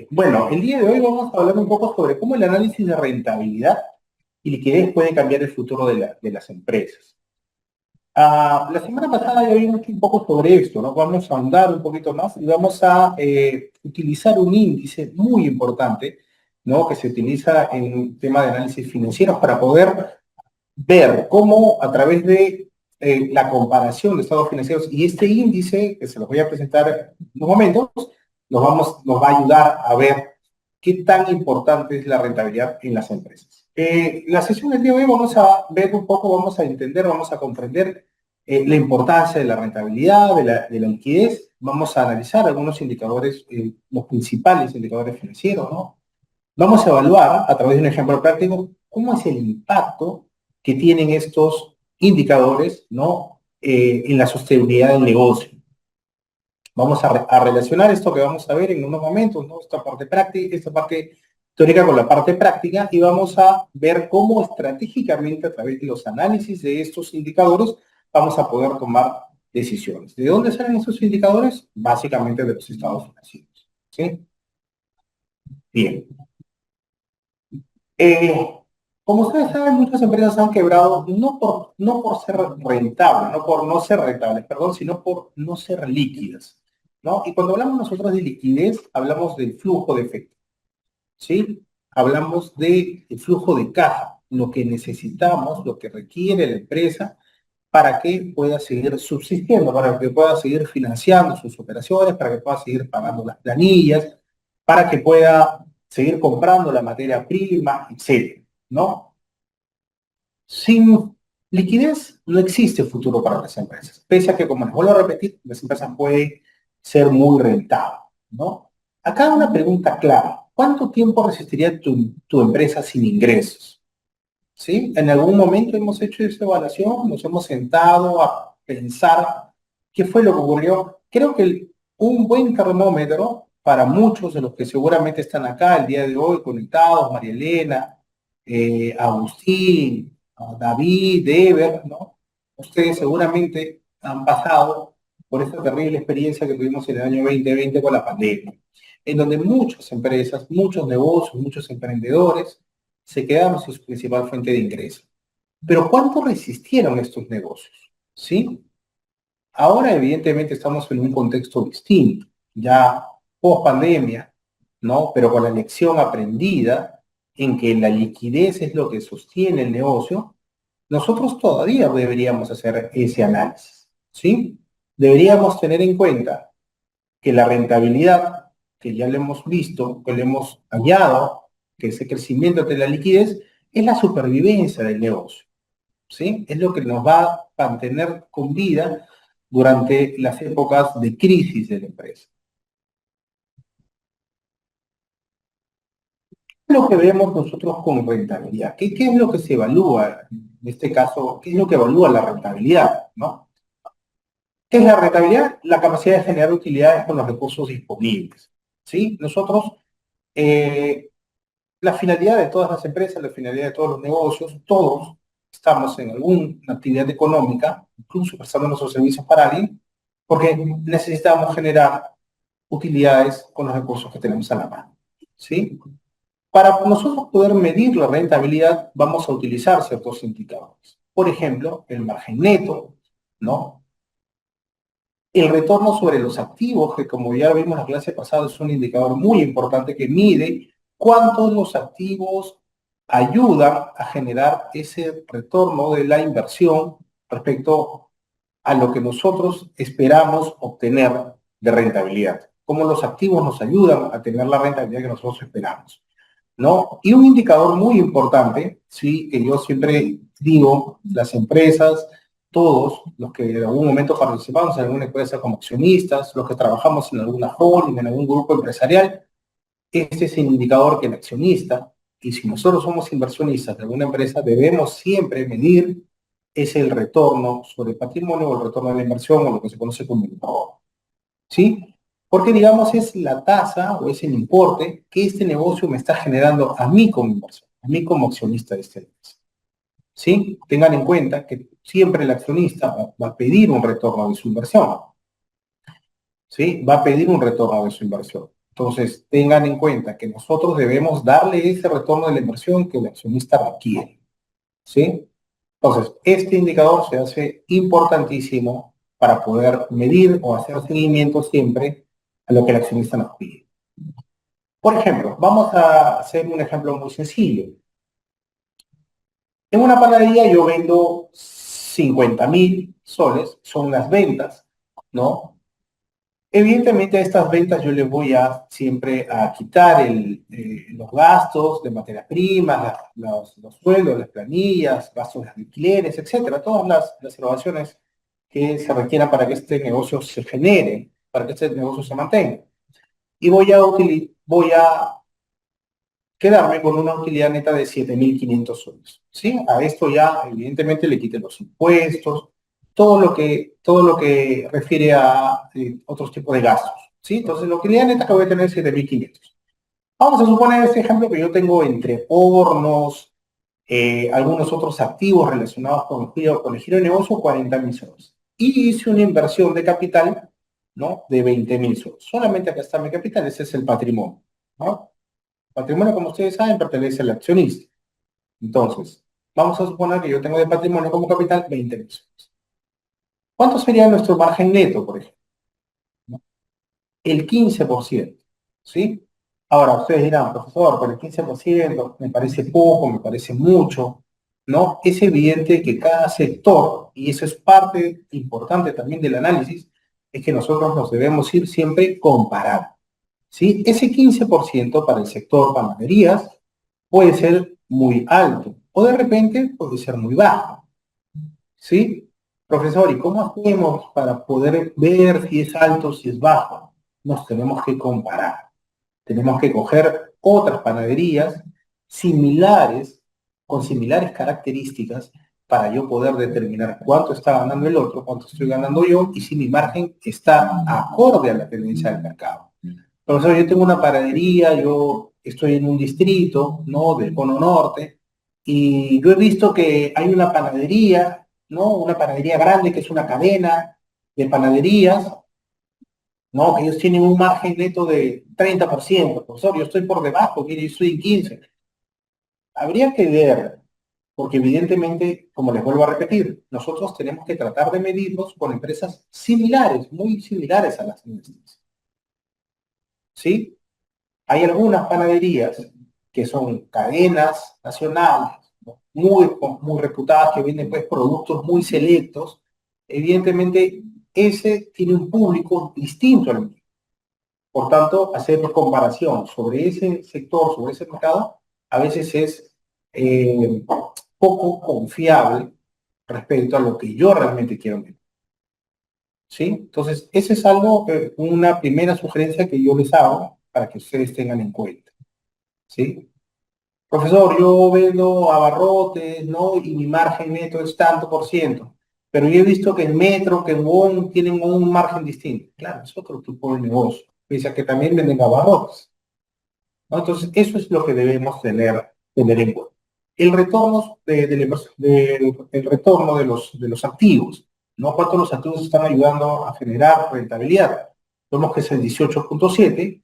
Bueno, el día de hoy vamos a hablar un poco sobre cómo el análisis de rentabilidad y liquidez puede cambiar el futuro de las empresas. La semana pasada ya vimos un poco sobre esto, ¿no? Vamos a ahondar un poquito más y vamos a utilizar un índice muy importante, ¿no? Que se utiliza en un tema de análisis financieros para poder ver cómo a través de la comparación de estados financieros y este índice, que se los voy a presentar en unos momentos, nos va a ayudar a ver qué tan importante es la rentabilidad en las empresas. La sesión del día de hoy vamos a ver un poco, vamos a entender, vamos a comprender la importancia de la rentabilidad, de la liquidez. Vamos a analizar algunos indicadores, los principales indicadores financieros, ¿no? Vamos a evaluar a través de un ejemplo práctico cómo es el impacto que tienen estos indicadores, ¿no? En la sostenibilidad del negocio. Vamos a relacionar esto que vamos a ver en unos momentos, ¿no? Esta parte práctica, esta parte teórica con la parte práctica y vamos a ver cómo estratégicamente a través de los análisis de estos indicadores vamos a poder tomar decisiones. ¿De dónde salen esos indicadores? Básicamente de los estados financieros. ¿Sí? Bien. Eh, Como ustedes saben, muchas empresas han quebrado no por ser rentables, no por no ser rentables, perdón, sino por no ser líquidas, ¿no? Y cuando hablamos nosotros de liquidez, hablamos del flujo de efectivo, ¿sí? Hablamos del flujo de caja, lo que necesitamos, lo que requiere la empresa para que pueda seguir subsistiendo, para que pueda seguir financiando sus operaciones, para que pueda seguir pagando las planillas, para que pueda seguir comprando la materia prima, etcétera, ¿no? Sin liquidez no existe futuro para las empresas, pese a que, como les vuelvo a repetir, las empresas pueden ser muy rentables, ¿no? Acá una pregunta clara. ¿Cuánto tiempo resistiría tu empresa sin ingresos? ¿Sí? En algún momento hemos hecho esa evaluación, nos hemos sentado a pensar qué fue lo que ocurrió. Creo que un buen termómetro para muchos de los que seguramente están acá el día de hoy conectados, María Elena, Agustín, David, Ever, ¿no? Ustedes seguramente han pasado por esta terrible experiencia que tuvimos en el año 2020 con la pandemia, en donde muchas empresas, muchos negocios, muchos emprendedores se quedaron sin su principal fuente de ingreso. Pero ¿cuánto resistieron estos negocios? ¿Sí? Ahora, evidentemente, estamos en un contexto distinto, ya post pandemia, ¿no? Pero con la lección aprendida en que la liquidez es lo que sostiene el negocio, nosotros todavía deberíamos hacer ese análisis, ¿sí? Deberíamos tener en cuenta que la rentabilidad, que ya lo hemos visto, que lo hemos hallado, que ese crecimiento de la liquidez, es la supervivencia del negocio, ¿sí? Es lo que nos va a mantener con vida durante las épocas de crisis de la empresa. ¿Qué es lo que vemos nosotros con rentabilidad? ¿Qué es lo que se evalúa? En este caso, ¿qué es lo que evalúa la rentabilidad? ¿No? ¿Qué es la rentabilidad? La capacidad de generar utilidades con los recursos disponibles. ¿Sí? Nosotros, eh, la finalidad de todas las empresas, la finalidad de todos los negocios, todos estamos en alguna actividad económica, incluso prestando nuestros servicios para alguien, porque necesitamos generar utilidades con los recursos que tenemos a la mano. ¿Sí? Para nosotros poder medir la rentabilidad, vamos a utilizar ciertos indicadores. Por ejemplo, el margen neto, ¿no? El retorno sobre los activos, que como ya vimos en la clase pasada, es un indicador muy importante que mide cuántos los activos ayudan a generar ese retorno de la inversión respecto a lo que nosotros esperamos obtener de rentabilidad. Cómo los activos nos ayudan a tener la rentabilidad que nosotros esperamos, ¿no? Y un indicador muy importante, sí, que yo siempre digo, las empresas, todos los que en algún momento participamos en alguna empresa como accionistas, los que trabajamos en alguna holding, en algún grupo empresarial, este es el indicador que el accionista, y si nosotros somos inversionistas de alguna empresa, debemos siempre medir es el retorno sobre el patrimonio o el retorno de la inversión o lo que se conoce como el ROE. ¿Sí? Porque, digamos, es la tasa o es el importe que este negocio me está generando a mí como inversor, a mí como accionista de este negocio. ¿Sí? Tengan en cuenta que siempre el accionista va a pedir un retorno de su inversión. ¿Sí? Va a pedir un retorno de su inversión. Entonces, tengan en cuenta que nosotros debemos darle ese retorno de la inversión que el accionista requiere, ¿sí? Entonces, este indicador se hace importantísimo para poder medir o hacer seguimiento siempre a lo que el accionista nos pide. Por ejemplo, vamos a hacer un ejemplo muy sencillo. En una panadería yo vendo 50.000 soles, son las ventas, ¿no? Evidentemente a estas ventas yo le voy a siempre a quitar los gastos de materias primas, los sueldos, las planillas, gastos de alquileres, etcétera, todas las erogaciones que se requieran para que este negocio se genere, para que este negocio se mantenga. Y voy a quedarme con una utilidad neta de 7.500 soles. ¿Sí? A esto ya, evidentemente, le quiten los impuestos, todo lo que refiere a otros tipos de gastos. ¿Sí? Entonces, la utilidad neta que voy a tener es 7.500. Vamos a suponer este ejemplo que yo tengo entre hornos, algunos otros activos relacionados con el giro de negocio, 40.000 soles. Y hice una inversión de capital, ¿no? De 20.000 soles. Solamente acá está mi capital, ese es el patrimonio, ¿no? Patrimonio, como ustedes saben, pertenece al accionista. Entonces, vamos a suponer que yo tengo de patrimonio como capital 20 pesos. ¿Cuánto sería nuestro margen neto, por ejemplo? El 15%, ¿sí? Ahora, ustedes dirán, profesor, pero el 15% me parece poco, me parece mucho, ¿no? Es evidente que cada sector, y eso es parte importante también del análisis, es que nosotros nos debemos ir siempre comparando, ¿sí? Ese 15% para el sector panaderías puede ser muy alto o de repente puede ser muy bajo, ¿sí? Profesor, ¿y cómo hacemos para poder ver si es alto, si es bajo? Nos tenemos que comparar. Tenemos que coger otras panaderías similares, con similares características, para yo poder determinar cuánto está ganando el otro, cuánto estoy ganando yo y si mi margen está acorde a la tendencia del mercado. Profesor, yo tengo una panadería, yo estoy en un distrito, ¿no? Del Cono Norte, y yo he visto que hay una panadería, ¿no? Una panadería grande que es una cadena de panaderías, ¿no? Que ellos tienen un margen neto de 30%. Profesor, yo estoy por debajo, mire, yo estoy en 15%. Habría que ver, porque evidentemente, como les vuelvo a repetir, nosotros tenemos que tratar de medirnos con empresas similares, muy similares a las nuestras, ¿sí? Hay algunas panaderías que son cadenas nacionales, ¿no? Muy reputadas, que venden pues productos muy selectos. Evidentemente, ese tiene un público distinto al mío. Por tanto, hacer comparación sobre ese sector, sobre ese mercado, a veces es poco confiable respecto a lo que yo realmente quiero vender. ¿Sí? Entonces, ese es algo, una primera sugerencia que yo les hago para que ustedes tengan en cuenta. ¿Sí? Profesor, yo vendo abarrotes, ¿no? Y mi margen neto es tanto por ciento. Pero yo he visto que en Metro, que en WOM tienen un margen distinto. Claro, es otro tipo de negocio. Pese a que también venden abarrotes, ¿no? Entonces, eso es lo que debemos tener en cuenta. El retorno de la el retorno de los activos, ¿no? ¿Cuánto los activos están ayudando a generar rentabilidad? Vemos que es el 18.7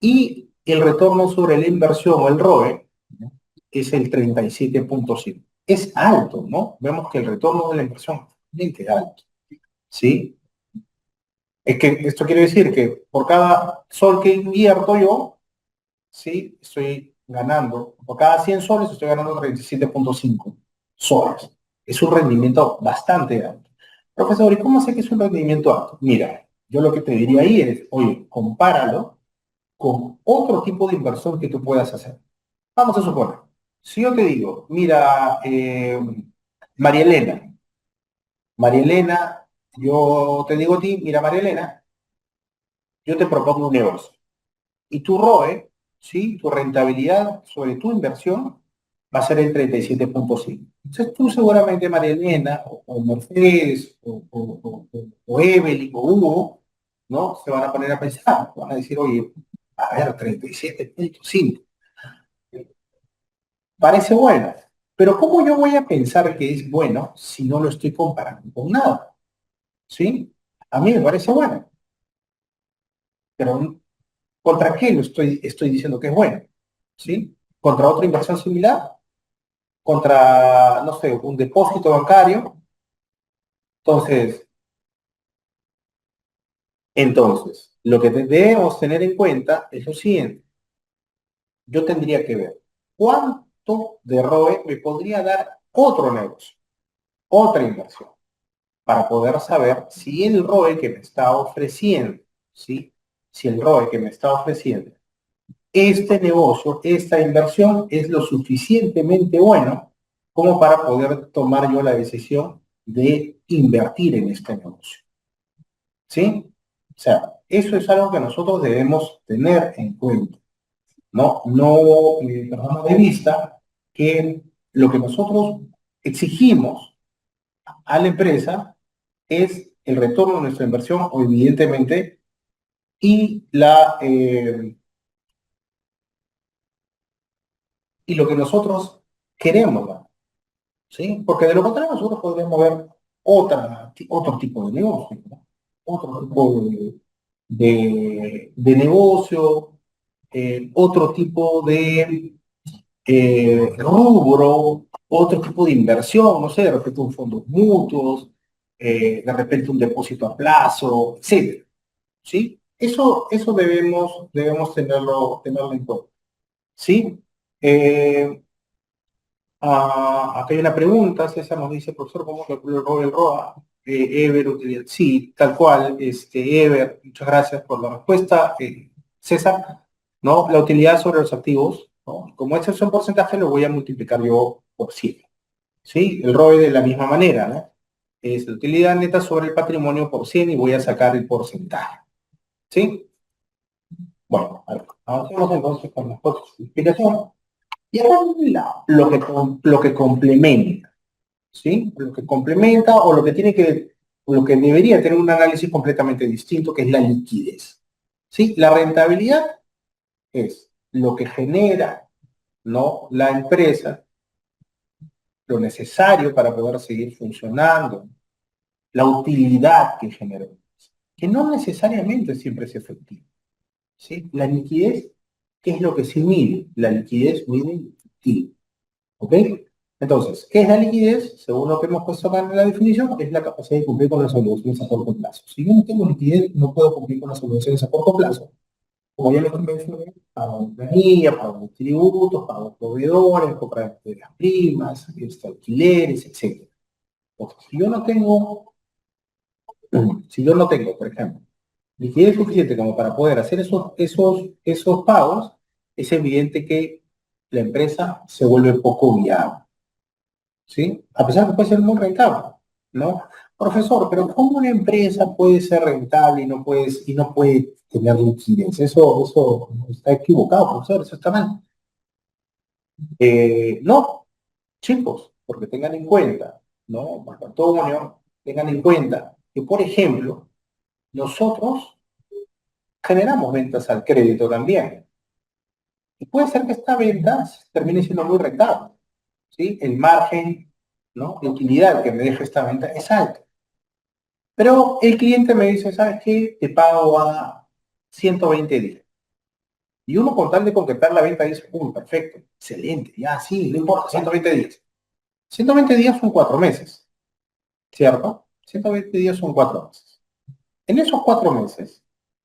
y el retorno sobre la inversión o el ROE, ¿no? Es el 37.5. Es alto, ¿no? Vemos que el retorno de la inversión es realmente alto, ¿sí? Es que esto quiere decir que por cada sol que invierto yo, ¿sí? Estoy ganando, por cada 100 soles estoy ganando 37.5 soles. Es un rendimiento bastante alto. Profesor, ¿y cómo sé que es un rendimiento alto? Mira, yo lo que te diría ahí es, oye, compáralo con otro tipo de inversión que tú puedas hacer. Vamos a suponer, si yo te digo, mira, María Elena, María Elena, yo te digo a ti, mira, María Elena, yo te propongo un negocio. Y tu ROE, ¿sí? Tu rentabilidad sobre tu inversión va a ser el 37.5. Entonces tú seguramente, María Elena, o Mercedes, o Evelyn, o Hugo, ¿no? Se van a poner a pensar, van a decir, oye, a ver, 37.5. Parece bueno, pero ¿cómo yo voy a pensar que es bueno si no lo estoy comparando con nada? ¿Sí? A mí me parece bueno, pero ¿Contra qué lo estoy diciendo que es bueno? ¿Sí? ¿Contra otra inversión similar? ¿Contra, no sé, un depósito bancario? Entonces, lo que debemos tener en cuenta es lo siguiente. Yo tendría que ver cuánto de ROE me podría dar otro negocio, otra inversión, para poder saber si el ROE que me está ofreciendo, ¿sí? Si el ROE que me está ofreciendo este negocio, esta inversión es lo suficientemente bueno como para poder tomar yo la decisión de invertir en este negocio. ¿Sí? O sea, eso es algo que nosotros debemos tener en cuenta, ¿no? No perdamos de vista que lo que nosotros exigimos a la empresa es el retorno de nuestra inversión, o evidentemente, y, y lo que nosotros queremos, ¿no? ¿Sí? Porque de lo contrario nosotros podríamos ver otro tipo de negocio, ¿no? Otro tipo de negocio, otro tipo de rubro, otro tipo de inversión, no sé, de repente un fondos mutuos, de repente un depósito a plazo, etcétera, ¿sí? Eso debemos tenerlo en cuenta, ¿sí? Acá hay una pregunta, César nos dice, profesor, ¿cómo calcula el ROA? Ever, sí, tal cual, Ever, muchas gracias por la respuesta. César, ¿no? La utilidad sobre los activos, ¿no? Como ese es un porcentaje, lo voy a multiplicar yo por 100, ¿sí? El ROE de la misma manera, ¿no? Es la utilidad neta sobre el patrimonio por 100 y voy a sacar el porcentaje, ¿sí? Bueno, a ver, avancemos entonces con la explicación. Y ahora lo que complementa. ¿Sí? Lo que complementa o lo que debería tener un análisis completamente distinto, que es la liquidez. ¿Sí? La rentabilidad es lo que genera, ¿no? La empresa, lo necesario para poder seguir funcionando, la utilidad que genera, que no necesariamente siempre es efectiva. ¿Sí? La liquidez, ¿qué es lo que se mide? La liquidez mide el efectivo. ¿Ok? Entonces, ¿qué es la liquidez? Según lo que hemos puesto acá en la definición, es la capacidad de cumplir con las obligaciones a corto plazo. Si yo no tengo liquidez, no puedo cumplir con las obligaciones a corto plazo. Como ya les mencioné, pago planilla, pago tributos, pago proveedores, compra de materias primas, alquileres, etc. Entonces, si yo no tengo, por ejemplo, liquidez suficiente como para poder hacer esos pagos, es evidente que la empresa se vuelve poco viable. ¿Sí? A pesar que puede ser muy rentable, ¿no? Profesor, pero ¿cómo una empresa puede ser rentable y no puede tener liquidez? Eso está equivocado, profesor, eso está mal. No, chicos, porque tengan en cuenta, ¿no? Marco Antonio, tengan en cuenta que, por ejemplo, nosotros generamos ventas al crédito también. Y puede ser que esta venta termine siendo muy rentable, ¿sí? El margen, ¿no? De utilidad que me deja esta venta es alto. Pero el cliente me dice, ¿sabes qué? Te pago a 120 días. Y uno con tal de concretar la venta dice, uy, perfecto, excelente, ya sí, no importa, 120 días. 120 días son 4 meses, ¿cierto? 120 días son 4 meses. En esos 4 meses,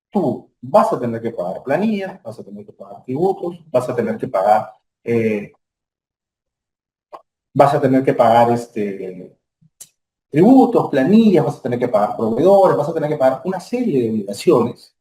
tú vas a tener que pagar planillas, vas a tener que pagar tributos, eh, vas a tener que pagar tributos, planillas, vas a tener que pagar proveedores, vas a tener que pagar una serie de obligaciones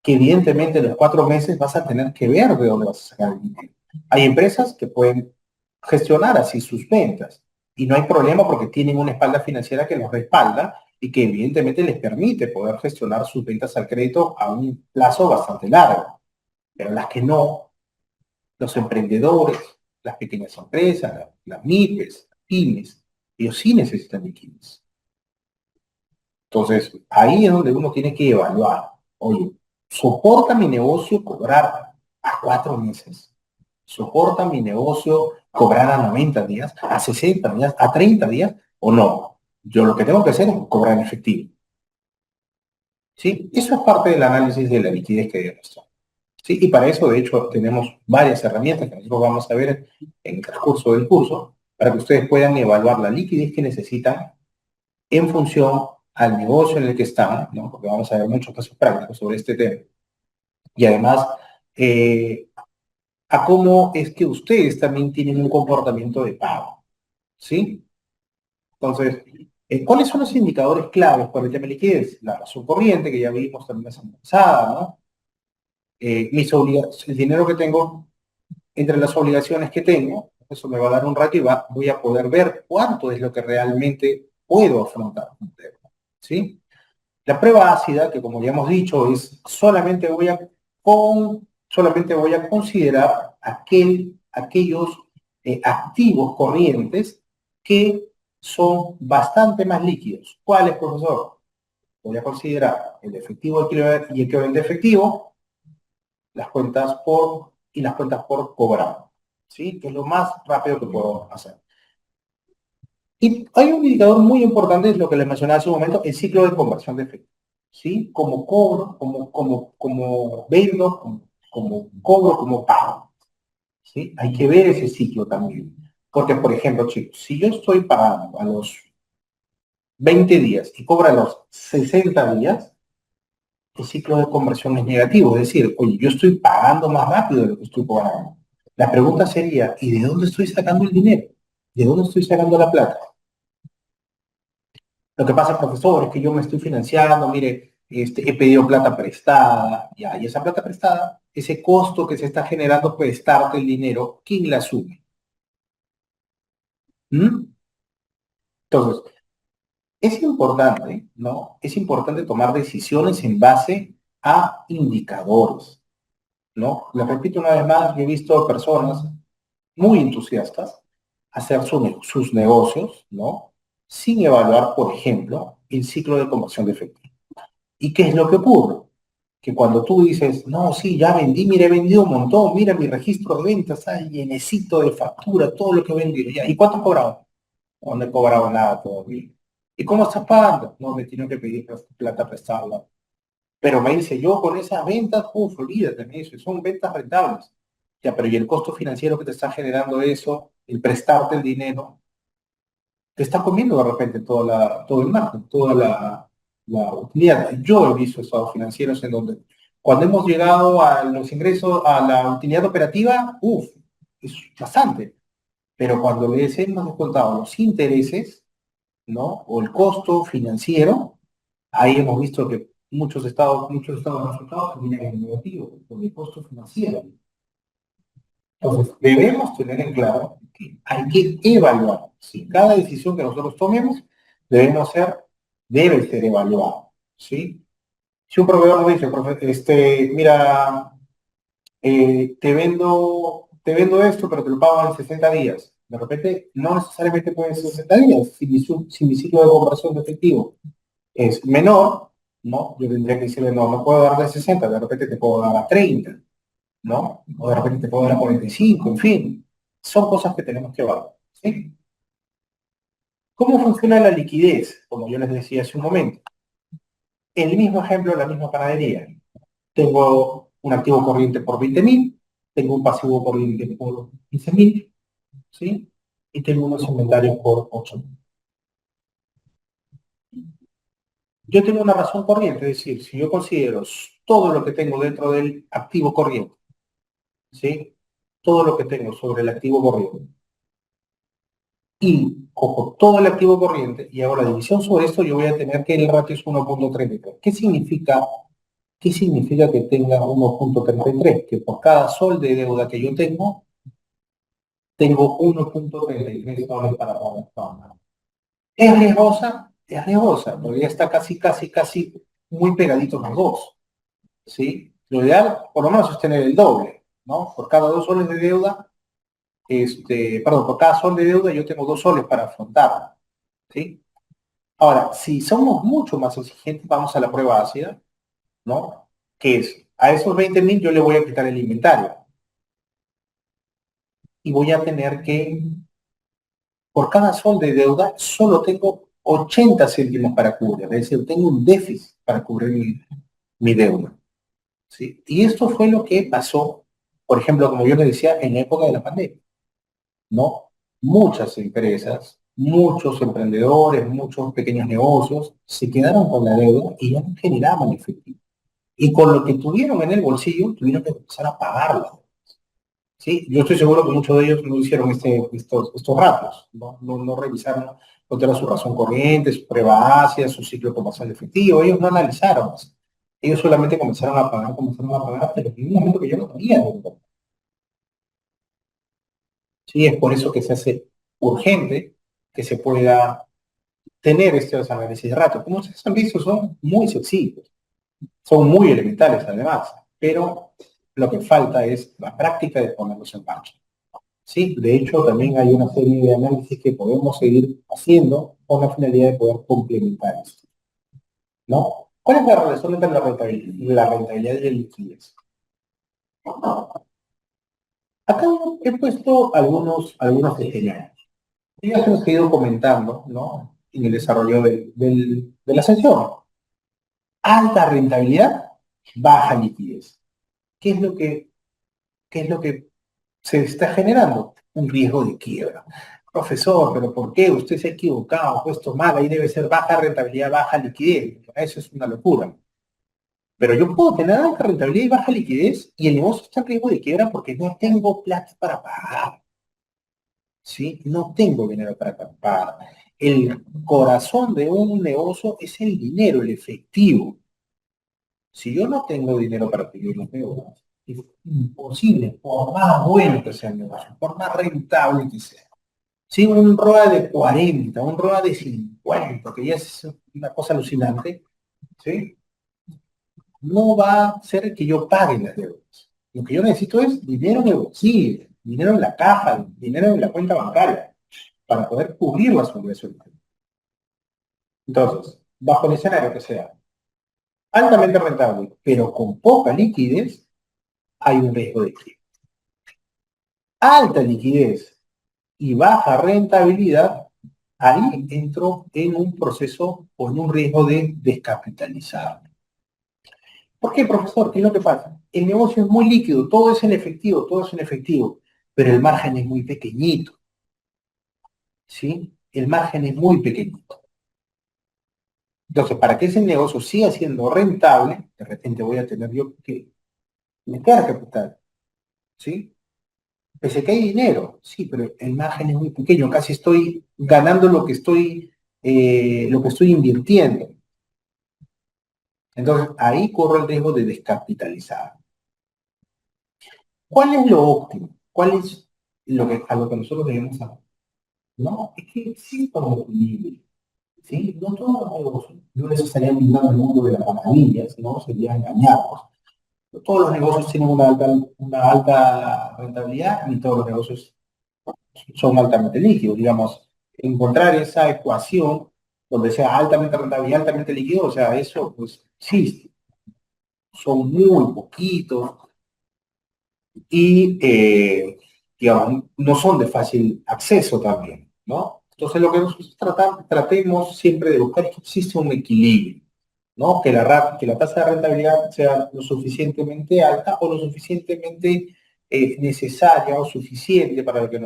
que evidentemente en los 4 meses vas a tener que ver de dónde vas a sacar el dinero. Hay empresas que pueden gestionar así sus ventas y no hay problema porque tienen una espalda financiera que los respalda y que evidentemente les permite poder gestionar sus ventas al crédito a un plazo bastante largo. Pero las que no, los emprendedores, las pequeñas empresas, las MIPES, las pymes, ellos sí necesitan liquidez. Entonces, ahí es donde uno tiene que evaluar, oye, ¿soporta mi negocio cobrar a 4 meses? ¿Soporta mi negocio cobrar a 90 días, a 60 días, a 30 días o no? Yo lo que tengo que hacer es cobrar en efectivo. ¿Sí? Eso es parte del análisis de la liquidez que debe estar. ¿sí? Y para eso, de hecho, tenemos varias herramientas que nosotros vamos a ver en el transcurso del curso, para que ustedes puedan evaluar la liquidez que necesitan en función al negocio en el que están, ¿no? Porque vamos a ver muchos casos prácticos sobre este tema. Y además, a cómo es que ustedes también tienen un comportamiento de pago, ¿sí? Entonces, ¿cuáles son los indicadores claves para el tema de liquidez? La razón corriente, que ya vimos también la semana pasada, ¿no? El dinero que tengo entre las obligaciones que tengo, eso me va a dar un ratio y voy a poder ver cuánto es lo que realmente puedo afrontar, ¿sí? La prueba ácida, que como ya hemos dicho, es solamente voy a considerar aquellos activos corrientes que son bastante más líquidos. ¿Cuáles, profesor? Voy a considerar el efectivo y equivalente efectivo, las cuentas por cobrar, ¿sí? Que es lo más rápido que puedo hacer. Y hay un indicador muy importante, es lo que les mencionaba hace un momento, el ciclo de conversión de efectivo. ¿Sí? Como cobro, como vendo, como cobro, como pago. ¿Sí? Hay que ver ese ciclo también. Porque, por ejemplo, chicos, si yo estoy pagando a los 20 días y cobro a los 60 días, el ciclo de conversión es negativo. Es decir, oye, yo estoy pagando más rápido de lo que estoy cobrando. La pregunta sería, ¿y de dónde estoy sacando el dinero? ¿De dónde estoy sacando la plata? Lo que pasa, profesor, es que yo me estoy financiando, mire, he pedido plata prestada, ya, y esa plata prestada, ese costo que se está generando prestarte el dinero, ¿quién la asume? ¿Mm? Entonces, es importante, ¿no? Es importante tomar decisiones en base a indicadores, ¿no? Les repito una vez más, yo he visto personas muy entusiastas hacer sus negocios, ¿no? Sin evaluar, por ejemplo, el ciclo de conversión de efectivo. ¿Y qué es lo que ocurre? Que cuando tú dices, no, sí, ya vendí, mira, he vendido un montón, mira mi registro de ventas, está llenecito de factura, todo lo que he vendido, ya, ¿y cuánto he cobrado? No he cobrado nada todavía. ¿Y cómo estás pagando? No, me tienen que pedir plata prestada. Pero me dice, yo con esas ventas, uff, olvídate, me dice, son ventas rentables. Ya, pero ¿y el costo financiero que te está generando eso, el prestarte el dinero? Te está comiendo de repente todo el margen, toda la utilidad. Yo he visto estados financieros en donde cuando hemos llegado a los ingresos, a la utilidad operativa, uff, es bastante. Pero cuando les hemos descontado los intereses, ¿no? O el costo financiero, ahí hemos visto que muchos estados de resultados terminan en negativo, por el costo financiero. Entonces, debemos tener en claro que hay que evaluar. Si cada decisión que nosotros tomemos debe ser evaluada. ¿Sí? Si un proveedor nos dice, mira, te vendo esto, pero te lo pago en 60 días. De repente, no necesariamente pueden ser 60 días. Si mi ciclo de conversión de efectivo es menor, ¿no? Yo tendría que decirle, no, no puedo dar de 60, de repente te puedo dar a 30. ¿No? O de repente te puedo dar a 45, en fin. Son cosas que tenemos que evaluar, ¿sí? ¿Cómo funciona la liquidez? Como yo les decía hace un momento. El mismo ejemplo, la misma panadería. Tengo un activo corriente por 20.000, tengo un pasivo corriente por 15.000, ¿sí? Y tengo unos inventarios por 8.000. Yo tengo una razón corriente, es decir, si yo considero todo lo que tengo dentro del activo corriente, ¿sí? Todo lo que tengo sobre el activo corriente y cojo todo el activo corriente y hago la división sobre esto, yo voy a tener que el ratio es 1.33. ¿Qué significa que tenga 1.33? Que por cada sol de deuda que yo tengo 1.33 soles para pagar. Es riesgosa, porque ya está casi muy pegadito los dos, ¿sí? Lo ideal, por lo menos, es tener el doble, ¿no? Por cada 2 soles de deuda, perdón, por cada sol de deuda yo tengo 2 soles para afrontar, ¿sí? Ahora, si somos mucho más exigentes, vamos a la prueba ácida, ¿no? Que es, a esos 20.000 yo le voy a quitar el inventario y voy a tener que, por cada sol de deuda, solo tengo 80 céntimos para cubrir, es decir, tengo un déficit para cubrir mi deuda, ¿sí? Y esto fue lo que pasó, por ejemplo, como yo les decía, en la época de la pandemia, ¿no? Muchas empresas, muchos emprendedores, muchos pequeños negocios se quedaron con la deuda y ya no generaban efectivo. Y con lo que tuvieron en el bolsillo, tuvieron que empezar a pagarla. ¿Sí? Yo estoy seguro que muchos de ellos no hicieron estos ratos, no revisaron cuál era su razón corriente, su prueba ácida, su ciclo comercial efectivo, ellos no analizaron eso. Ellos solamente comenzaron a pagar, pero en un momento que yo no tenía deuda. Sí, es por eso que se hace urgente que se pueda tener estos análisis de rato. Como ustedes han visto, son muy sencillos, son muy elementales además, pero lo que falta es la práctica de ponerlos en marcha. Sí, de hecho también hay una serie de análisis que podemos seguir haciendo con la finalidad de poder complementar esto, ¿no? ¿Cuál es la relación entre la rentabilidad y la liquidez? Acá he puesto algunos escenarios. Ya hemos ido comentando, ¿no? En el desarrollo de la sesión. Alta rentabilidad, baja liquidez. ¿Qué es lo que, qué es lo que se está generando? Un riesgo de quiebra. Profesor, pero ¿por qué? Usted se ha equivocado, ha puesto mal, ahí debe ser baja rentabilidad, baja liquidez. Eso es una locura. Pero yo puedo tener alta rentabilidad y baja liquidez y el negocio está en riesgo de quiebra porque no tengo plata para pagar. ¿Sí? No tengo dinero para pagar. El corazón de un negocio es el dinero, el efectivo. Si yo no tengo dinero para cubrir los negocios, es imposible, por más bueno que sea el negocio, por más rentable que sea. Si un ROA de 40, un ROA de 50, que ya es una cosa alucinante, ¿sí? No va a ser que yo pague las deudas. Lo que yo necesito es dinero en el bolsillo, dinero en la caja, dinero en la cuenta bancaria, para poder cubrir las obligaciones. Entonces, bajo el escenario que sea altamente rentable, pero con poca liquidez, hay un riesgo de quiebra. Alta liquidez y baja rentabilidad, ahí entro en un proceso o en un riesgo de descapitalizar. ¿Por qué, profesor? ¿Qué es lo que pasa? El negocio es muy líquido, todo es en efectivo, todo es en efectivo, pero el margen es muy pequeñito, ¿sí? El margen es muy pequeñito. Entonces, para que ese negocio siga siendo rentable, de repente voy a tener yo que meter capital, ¿sí? Pese que hay dinero, sí, pero el margen es muy pequeño, casi estoy ganando lo que estoy invirtiendo. Entonces, ahí corro el riesgo de descapitalizar. ¿Cuál es lo óptimo? ¿Cuál es a lo que nosotros debemos hacer? No, es que existe un equilibrio, ¿sí? No todos los negocios, yo les estaría brindando el mundo de las maravillas, ¿no? Sería engañarnos. No todos los negocios tienen una alta rentabilidad, ni todos los negocios son altamente líquidos. Digamos, encontrar esa ecuación donde sea altamente rentable y altamente líquido, o sea, eso pues existe. Son muy poquitos y, digamos, no son de fácil acceso también, ¿no? Entonces, lo que nosotros tratemos siempre de buscar es que existe un equilibrio, ¿no? Que la tasa de rentabilidad sea lo suficientemente alta o lo suficientemente necesaria o suficiente para lo que,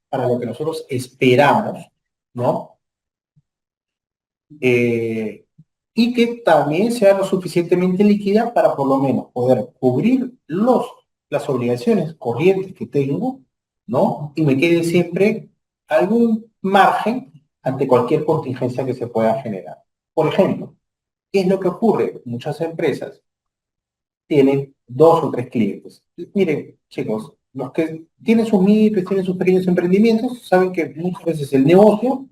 para lo que nosotros esperamos, ¿no? Eh, y que también sea lo suficientemente líquida para por lo menos poder cubrir las obligaciones corrientes que tengo, ¿no? Y me quede siempre algún margen ante cualquier contingencia que se pueda generar. Por ejemplo, ¿qué es lo que ocurre? Muchas empresas tienen dos o tres clientes. Miren, chicos, los que tienen sus MIPs, tienen sus pequeños emprendimientos, saben que muchas veces el negocio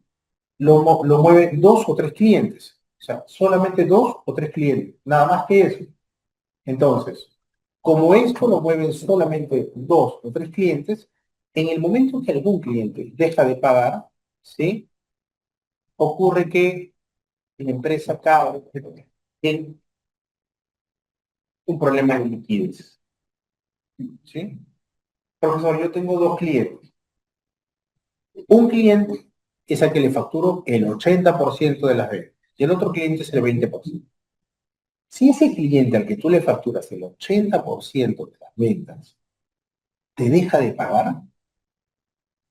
lo mueven dos o tres clientes. O sea, solamente dos o tres clientes, nada más que eso. Entonces, como esto lo mueven solamente dos o tres clientes, en el momento que algún cliente deja de pagar, ¿sí? Ocurre que la empresa cae en un problema de liquidez, ¿sí? Profesor, yo tengo dos clientes. Un cliente es al que le facturo el 80% de las ventas y el otro cliente es el 20%. Si ese cliente al que tú le facturas el 80% de las ventas te deja de pagar,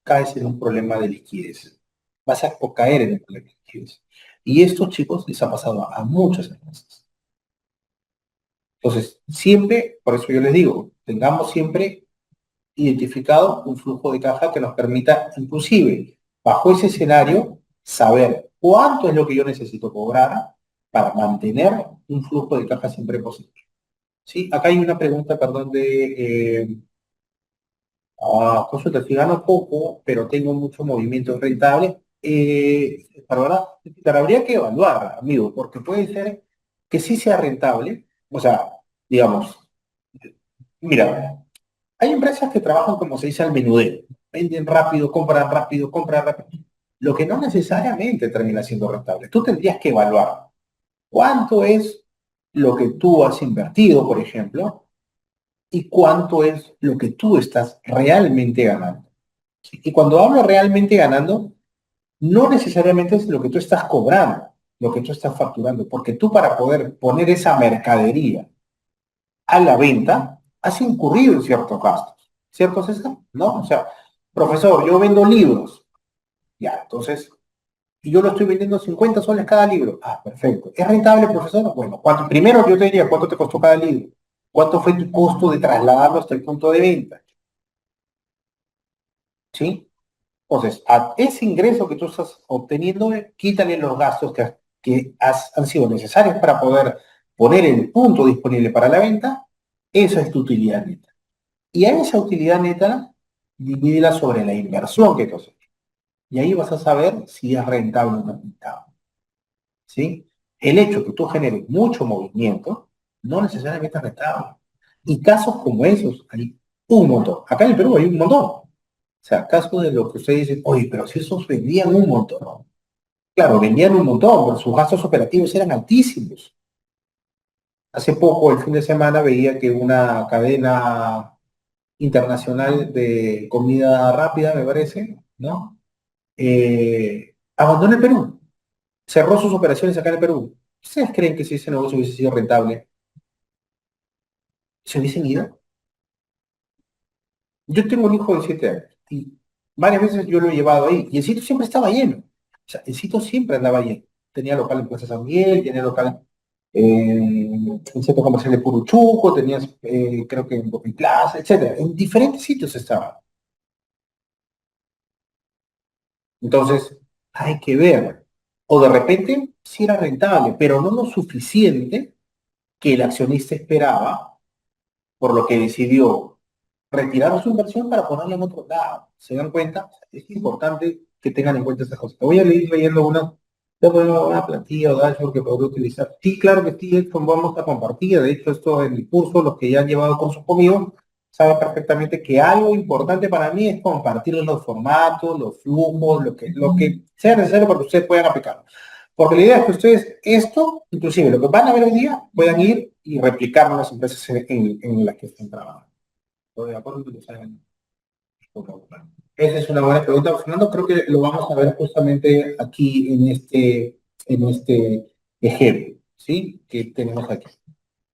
caes en un problema de liquidez. Vas a caer en un problema de liquidez. Y esto, chicos, les ha pasado a muchas empresas. Entonces, siempre, por eso yo les digo, tengamos siempre identificado un flujo de caja que nos permita, inclusive, bajo ese escenario, saber cuánto es lo que yo necesito cobrar para mantener un flujo de caja siempre positivo. Sí, acá hay una pregunta, perdón, consulta, si gano poco, pero tengo mucho movimiento rentable, para verdad, habría que evaluar, amigo, porque puede ser que sí sea rentable, o sea, digamos, mira, hay empresas que trabajan como se dice al menudeo, venden rápido, compran rápido, lo que no necesariamente termina siendo rentable. Tú tendrías que evaluar cuánto es lo que tú has invertido, por ejemplo, y cuánto es lo que tú estás realmente ganando. ¿Sí? Y cuando hablo realmente ganando, no necesariamente es lo que tú estás cobrando, lo que tú estás facturando, porque tú para poder poner esa mercadería a la venta, has incurrido en ciertos gastos. ¿Cierto, César? ¿No? O sea, profesor, yo vendo libros. Ya, entonces, y yo lo estoy vendiendo 50 soles cada libro. Ah, perfecto. ¿Es rentable, profesor? Bueno, primero yo te diría, ¿cuánto te costó cada libro? ¿Cuánto fue tu costo de trasladarlo hasta el punto de venta? ¿Sí? Entonces, a ese ingreso que tú estás obteniendo, quítale los gastos han sido necesarios para poder poner el punto disponible para la venta. Esa es tu utilidad neta. Y a esa utilidad neta, divídela sobre la inversión que tú haces. Y ahí vas a saber si es rentable o no rentable. ¿Sí? El hecho que tú generes mucho movimiento no necesariamente es rentable. Y casos como esos hay un montón. Acá en el Perú hay un montón. O sea, casos de lo que ustedes dicen, oye, pero si esos vendían un montón. ¿No? Claro, vendían un montón, pero sus gastos operativos eran altísimos. Hace poco, el fin de semana, veía que una cadena internacional de comida rápida, me parece, ¿no? Abandonó el Perú, cerró sus operaciones acá en el Perú. ¿Ustedes creen que si ese negocio hubiese sido rentable, se hubiesen ido? Yo tengo un hijo de 7 años y varias veces yo lo he llevado ahí y el sitio siempre estaba lleno. O sea, el sitio siempre andaba lleno. Tenía local en Plaza San Miguel, tenía local en el centro comercial de Puruchuco, tenías creo que en Bopin Plaza, etcétera. En diferentes sitios estaba. Entonces, hay que ver. O de repente sí era rentable, pero no lo suficiente que el accionista esperaba, por lo que decidió retirar su inversión para ponerla en otro lado. ¿Se dan cuenta? Es importante que tengan en cuenta estas cosas. Te voy a ir leyendo una plantilla o dashboard que podría utilizar. Sí, claro que sí, esto vamos a compartir. De hecho, esto en el curso, los que ya han llevado cursos conmigo, saben perfectamente que algo importante para mí es compartir los formatos, los flujos, lo que sea necesario para que ustedes puedan aplicarlo. Porque la idea es que ustedes esto, inclusive lo que van a ver hoy día, puedan ir y replicarlo en las empresas en las que estén trabajando. Estoy de acuerdo que lo saben. Esa es una buena pregunta, Fernando. Creo que lo vamos a ver justamente aquí en este ejemplo, ¿sí? Que tenemos aquí.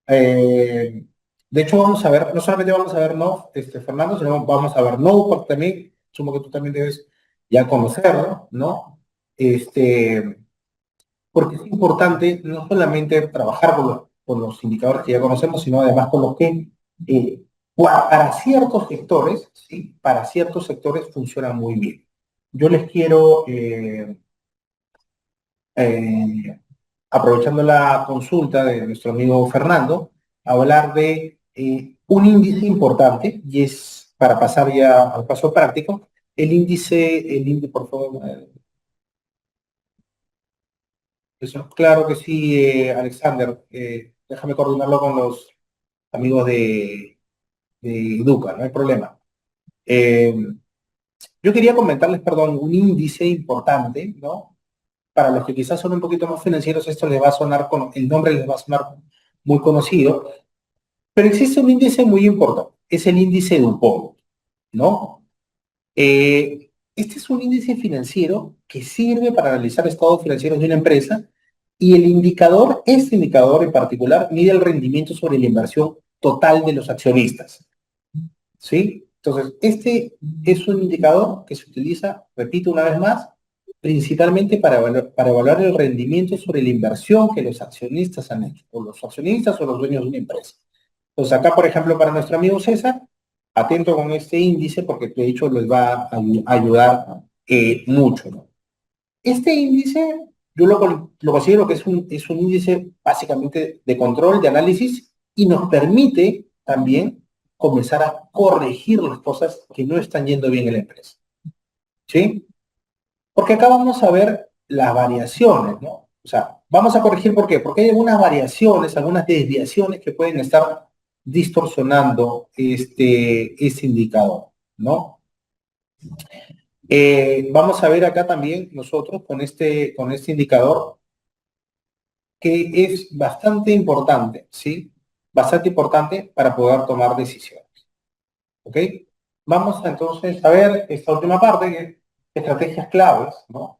Eh, de hecho, vamos a ver, no solamente vamos a ver no, Fernando, sino vamos a ver no, porque también, supongo que tú también debes ya conocerlo, ¿no? Este, porque es importante no solamente trabajar con los indicadores que ya conocemos, sino además con los que para ciertos sectores, ¿sí? Para ciertos sectores funcionan muy bien. Yo les quiero, eh, aprovechando la consulta de nuestro amigo Fernando, hablar de un índice importante, y es para pasar ya al paso práctico, el índice, por favor, eso, claro que sí, Alexander. Déjame coordinarlo con los amigos de Educa, no hay problema. Eh, yo quería comentarles, perdón, un índice importante, ¿no? Para los que quizás son un poquito más financieros, esto les va a sonar, el nombre les va a sonar muy conocido, pero existe un índice muy importante, es el índice DuPont, ¿no? Este es un índice financiero que sirve para analizar estados financieros de una empresa Y el indicador, este indicador en particular, mide el rendimiento sobre la inversión total de los accionistas. ¿Sí? Entonces, este es un indicador que se utiliza, repito una vez más, principalmente para evaluar el rendimiento sobre la inversión que los accionistas han hecho, o los accionistas o los dueños de una empresa. Entonces, acá, por ejemplo, para nuestro amigo César, atento con este índice porque de hecho les va a ayudar mucho, ¿no? Este índice, yo lo considero que es un índice básicamente de control, de análisis, y nos permite también comenzar a corregir las cosas que no están yendo bien en la empresa. ¿Sí? Porque acá vamos a ver las variaciones, ¿no? O sea, vamos a corregir, ¿por qué? Porque hay algunas variaciones, algunas desviaciones que pueden estar distorsionando este indicador, ¿no? Vamos a ver acá también nosotros con este indicador que es bastante importante, ¿sí? Bastante importante para poder tomar decisiones, ¿ok? Vamos entonces a ver esta última parte, que es estrategias claves, ¿no?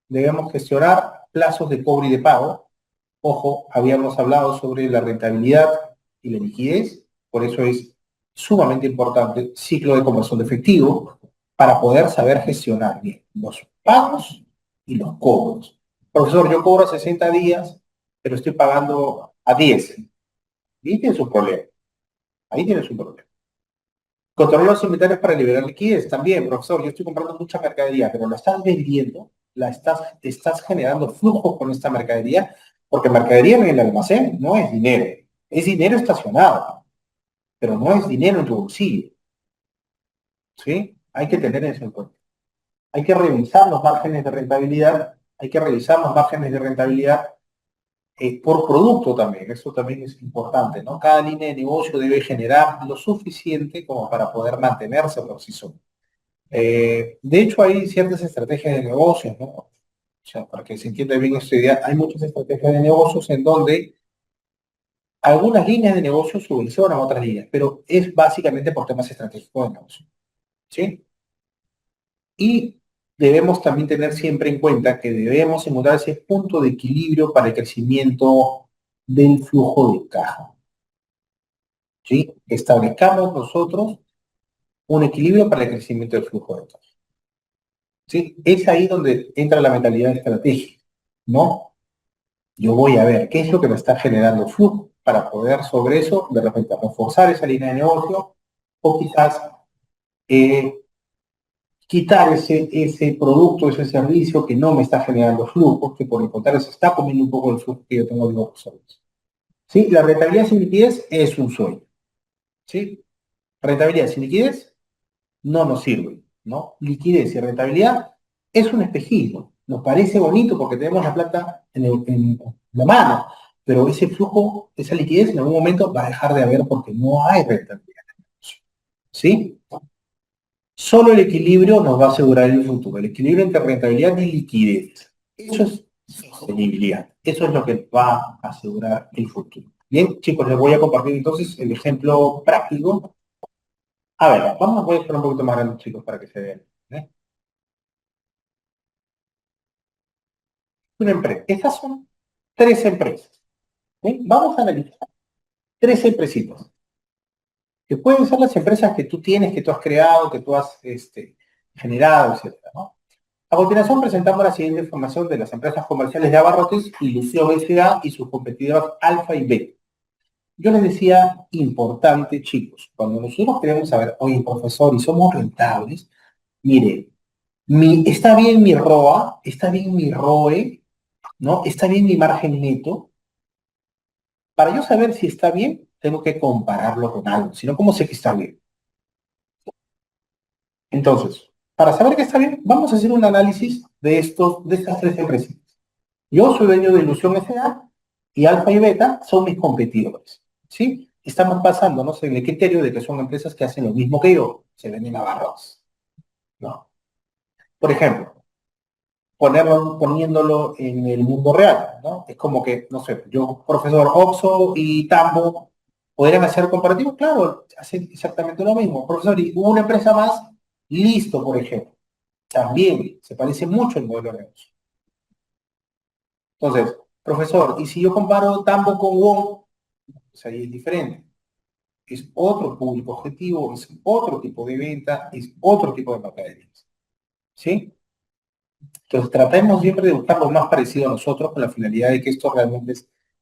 Debemos gestionar plazos de cobro y de pago. Ojo, habíamos hablado sobre la rentabilidad y la liquidez, por eso es sumamente importante ciclo de conversión de efectivo para poder saber gestionar bien los pagos y los cobros. Profesor, yo cobro a 60 días, pero estoy pagando a 10. Ahí tienes un problema. Ahí tienes un problema. Controlar los inventarios para liberar liquidez. También, profesor, yo estoy comprando mucha mercadería, pero la estás vendiendo, estás generando flujos con esta mercadería, porque mercadería en el almacén no es dinero. Es dinero estacionado, pero no es dinero en tu bolsillo. ¿Sí? Hay que tener eso en cuenta. Hay que revisar los márgenes de rentabilidad, hay que revisar los márgenes de rentabilidad por producto también, eso también es importante, ¿no? Cada línea de negocio debe generar lo suficiente como para poder mantenerse por sí solo. De hecho, hay ciertas estrategias de negocios, ¿no? O sea, para que se entienda bien esta idea, hay muchas estrategias de negocios en donde algunas líneas de negocio subvencionan otras líneas, pero es básicamente por temas estratégicos de negocio, ¿sí? Y debemos también tener siempre en cuenta que debemos encontrar ese punto de equilibrio para el crecimiento del flujo de caja, ¿sí? Establezcamos nosotros un equilibrio para el crecimiento del flujo de caja, ¿sí? Es ahí donde entra la mentalidad estratégica, ¿no? Yo voy a ver qué es lo que me está generando flujo para poder sobre eso, de repente, reforzar esa línea de negocio o quizás eh, quitar ese producto, ese servicio que no me está generando flujo, que por el contrario se está comiendo un poco el flujo que yo tengo de otros servicios. ¿Sí? La rentabilidad sin liquidez es un sueño. ¿Sí? Rentabilidad sin liquidez no nos sirve, ¿no? Liquidez y rentabilidad es un espejismo. Nos parece bonito porque tenemos la plata en la mano, pero ese flujo, esa liquidez en algún momento va a dejar de haber porque no hay rentabilidad. ¿Sí? Solo el equilibrio nos va a asegurar el futuro, el equilibrio entre rentabilidad y liquidez. Eso es sostenibilidad. Eso es lo que va a asegurar el futuro. Bien, chicos, les voy a compartir entonces el ejemplo práctico. A ver, voy a hacer un poquito más grande, chicos, para que se vean. ¿Eh? Una empresa. Estas son tres empresas. ¿Sí? Vamos a analizar tres empresitas, que pueden ser las empresas que tú tienes, que tú has creado, que tú has generado, etcétera, ¿no? A continuación presentamos la siguiente información de las empresas comerciales de abarrotes, Ilusión S.A. y sus competidoras Alfa y Beta. Yo les decía, importante, chicos, cuando nosotros queremos saber, oye, profesor, y somos rentables, mire, está bien mi ROA, está bien mi ROE, ¿no? Está bien mi margen neto. Para yo saber si está bien, tengo que compararlo con algo, si no, ¿cómo sé que está bien? Entonces, para saber que está bien, vamos a hacer un análisis de estas tres empresas. Yo soy dueño de Ilusión S.A. y Alfa y Beta son mis competidores, ¿sí? Estamos basándonos en el criterio de que son empresas que hacen lo mismo que yo, se venden abarrotes, ¿no? Por ejemplo, poniéndolo en el mundo real, ¿no? Es como que, no sé, yo, profesor Oxxo y Tambo, ¿podrían hacer comparativos? Claro, hacen exactamente lo mismo. Profesor, y una empresa más, Listo, por ejemplo, también se parece mucho el modelo de negocio. Entonces, Profesor, y si yo comparo Tambo con Wong, pues ahí es diferente. Es otro público objetivo, es otro tipo de venta, es otro tipo de mercaderías. ¿Sí? Entonces tratemos siempre de buscar lo más parecido a nosotros con la finalidad de que esto realmente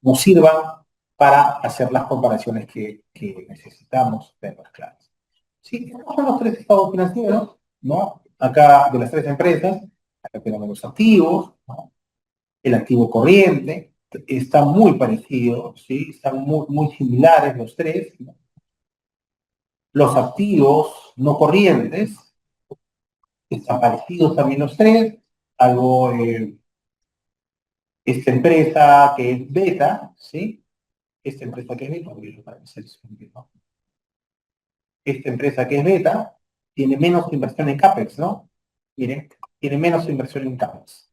nos sirva para hacer las comparaciones que necesitamos tener claras. Sí, estos son los tres estados financieros, ¿no? Acá de las tres empresas, acá tenemos los activos, ¿no? El activo corriente, está muy parecido, ¿sí? Están muy similares los tres, ¿no? Los activos no corrientes, están parecidos también los tres, algo, esta empresa que es beta, ¿sí? Esta empresa que es beta, ¿no? Esta empresa que es beta tiene menos inversión en CAPEX, ¿no? Miren, tiene menos inversión en CAPEX.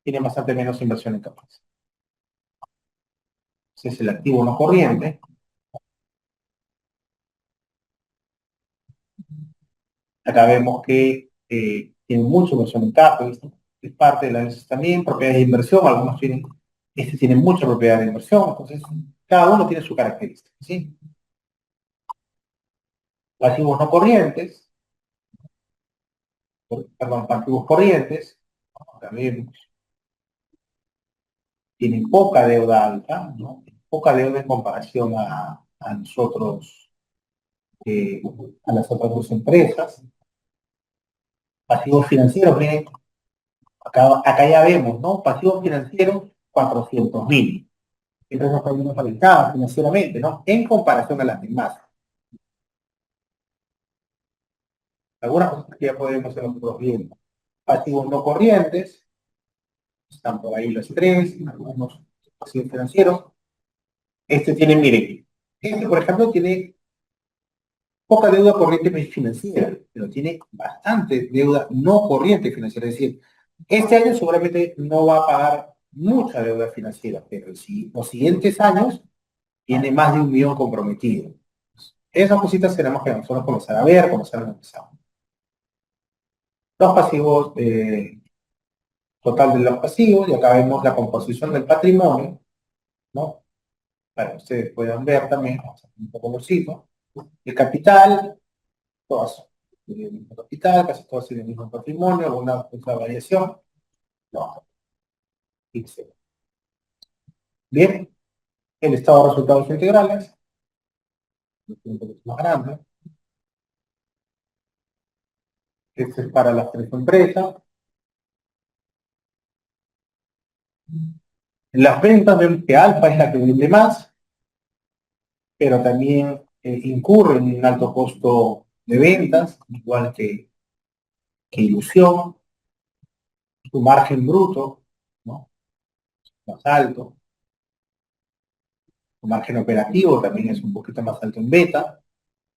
Tiene bastante menos inversión en CAPEX. Ese es el activo no corriente. Acá vemos que tiene mucha inversión en CAPEX, ¿no? Es parte de la también, propiedades de inversión, algunos tienen, este tiene mucha propiedad de inversión, entonces cada uno tiene su característica, ¿sí? Activos no corrientes, perdón, activos corrientes, acá vemos, tienen poca deuda alta, ¿no? Poca deuda en comparación a nosotros, a las otras dos empresas. Pasivos financieros, miren, acá ya vemos, ¿no? Pasivos financieros, 400.000. Empresas están bien afectadas financieramente, ¿no? En comparación a las demás. Algunas cosas que ya podemos hacer nosotros viendo. Pasivos no corrientes, están por ahí los tres, algunos pasivos financieros. Este tiene, miren, este por ejemplo tiene poca deuda corriente financiera, pero tiene bastante deuda no corriente financiera. Es decir, este año seguramente no va a pagar mucha deuda financiera, pero si los siguientes años tiene más de 1 millón comprometido. Esas cositas tenemos que nosotros comenzar a ver, comenzar a analizar. Los pasivos, total de los pasivos, y acá vemos la composición del patrimonio, ¿no? Para que ustedes puedan ver también, vamos a hacer un poco bolsito. El capital, todas tienen el mismo capital, casi todas tienen el mismo patrimonio, alguna otra variación. No, fíjense. Bien, el estado de resultados integrales, un poquito más grande. Este es para las tres empresas. En las ventas vemos que Alfa es la que vende más, pero también incurre en un alto costo de ventas, igual que Ilusión, su margen bruto, ¿no? Más alto, su margen operativo también es un poquito más alto en beta,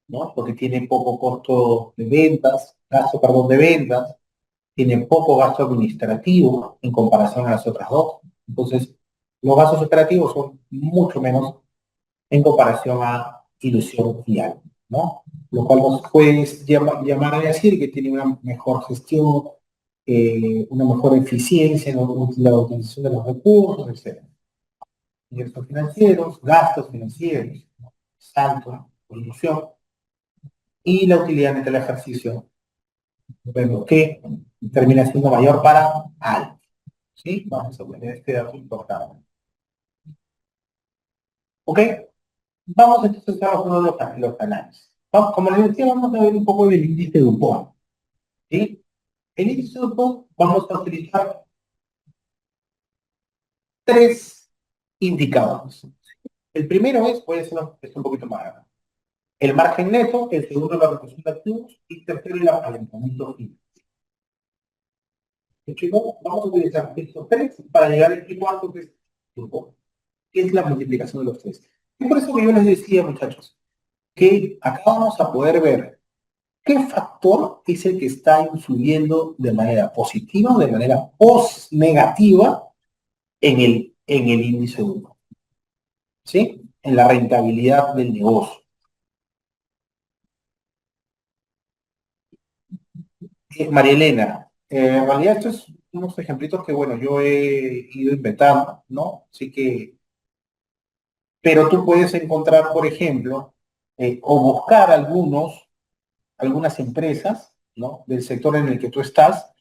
¿no? Porque tiene poco costo de ventas, gasto, perdón, de ventas, tiene poco gasto administrativo en comparación a las otras dos. Entonces, los gastos operativos son mucho menos en comparación a Ilusión y Alfa, ¿no? Lo cual nos puede llamar a decir que tiene una mejor gestión, una mejor eficiencia en la utilización de los recursos, etc. Ingresos financieros, gastos financieros, salto, Ilusión, y la utilidad en el ejercicio, vemos que termina siendo mayor para Alfa. ¿Sí? Vamos a poner este dato importante. ¿Ok? Vamos entonces a uno de los análisis. Como les decía, vamos a ver un poco del índice DuPont. ¿Sí? El índice DuPont vamos a utilizar tres indicadores. El primero puede ser un poquito más grande. El margen neto, el segundo la rotación de activos y tercero el apalancamiento financiero. Chicos, vamos a utilizar estos tres para llegar al cuarto que es DuPont, que es la multiplicación de los tres. Y por eso que yo les decía, muchachos, que acá vamos a poder ver qué factor es el que está influyendo de manera positiva o de manera negativa en el índice 1, ¿sí? En la rentabilidad del negocio. María Elena, en realidad esto es unos ejemplitos que, bueno, yo he ido inventando, ¿no? Así que, pero tú puedes encontrar, por ejemplo, o buscar algunas empresas, ¿no? Del sector en el que tú estás.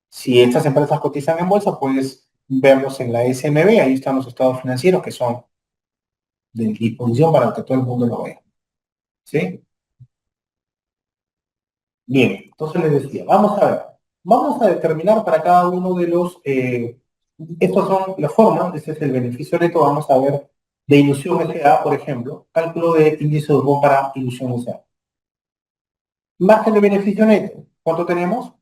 Si estas empresas cotizan en bolsa, puedes verlos en la SMB, ahí están los estados financieros que son de disposición para que todo el mundo lo vea. ¿Sí? Bien, entonces les decía, vamos a ver, vamos a determinar para cada uno de los, estos son las formas, este es el beneficio neto, vamos a ver de ilusión SA, por ejemplo, cálculo de índice de Dupont para ilusión SA. Margen de beneficio neto, ¿cuánto tenemos?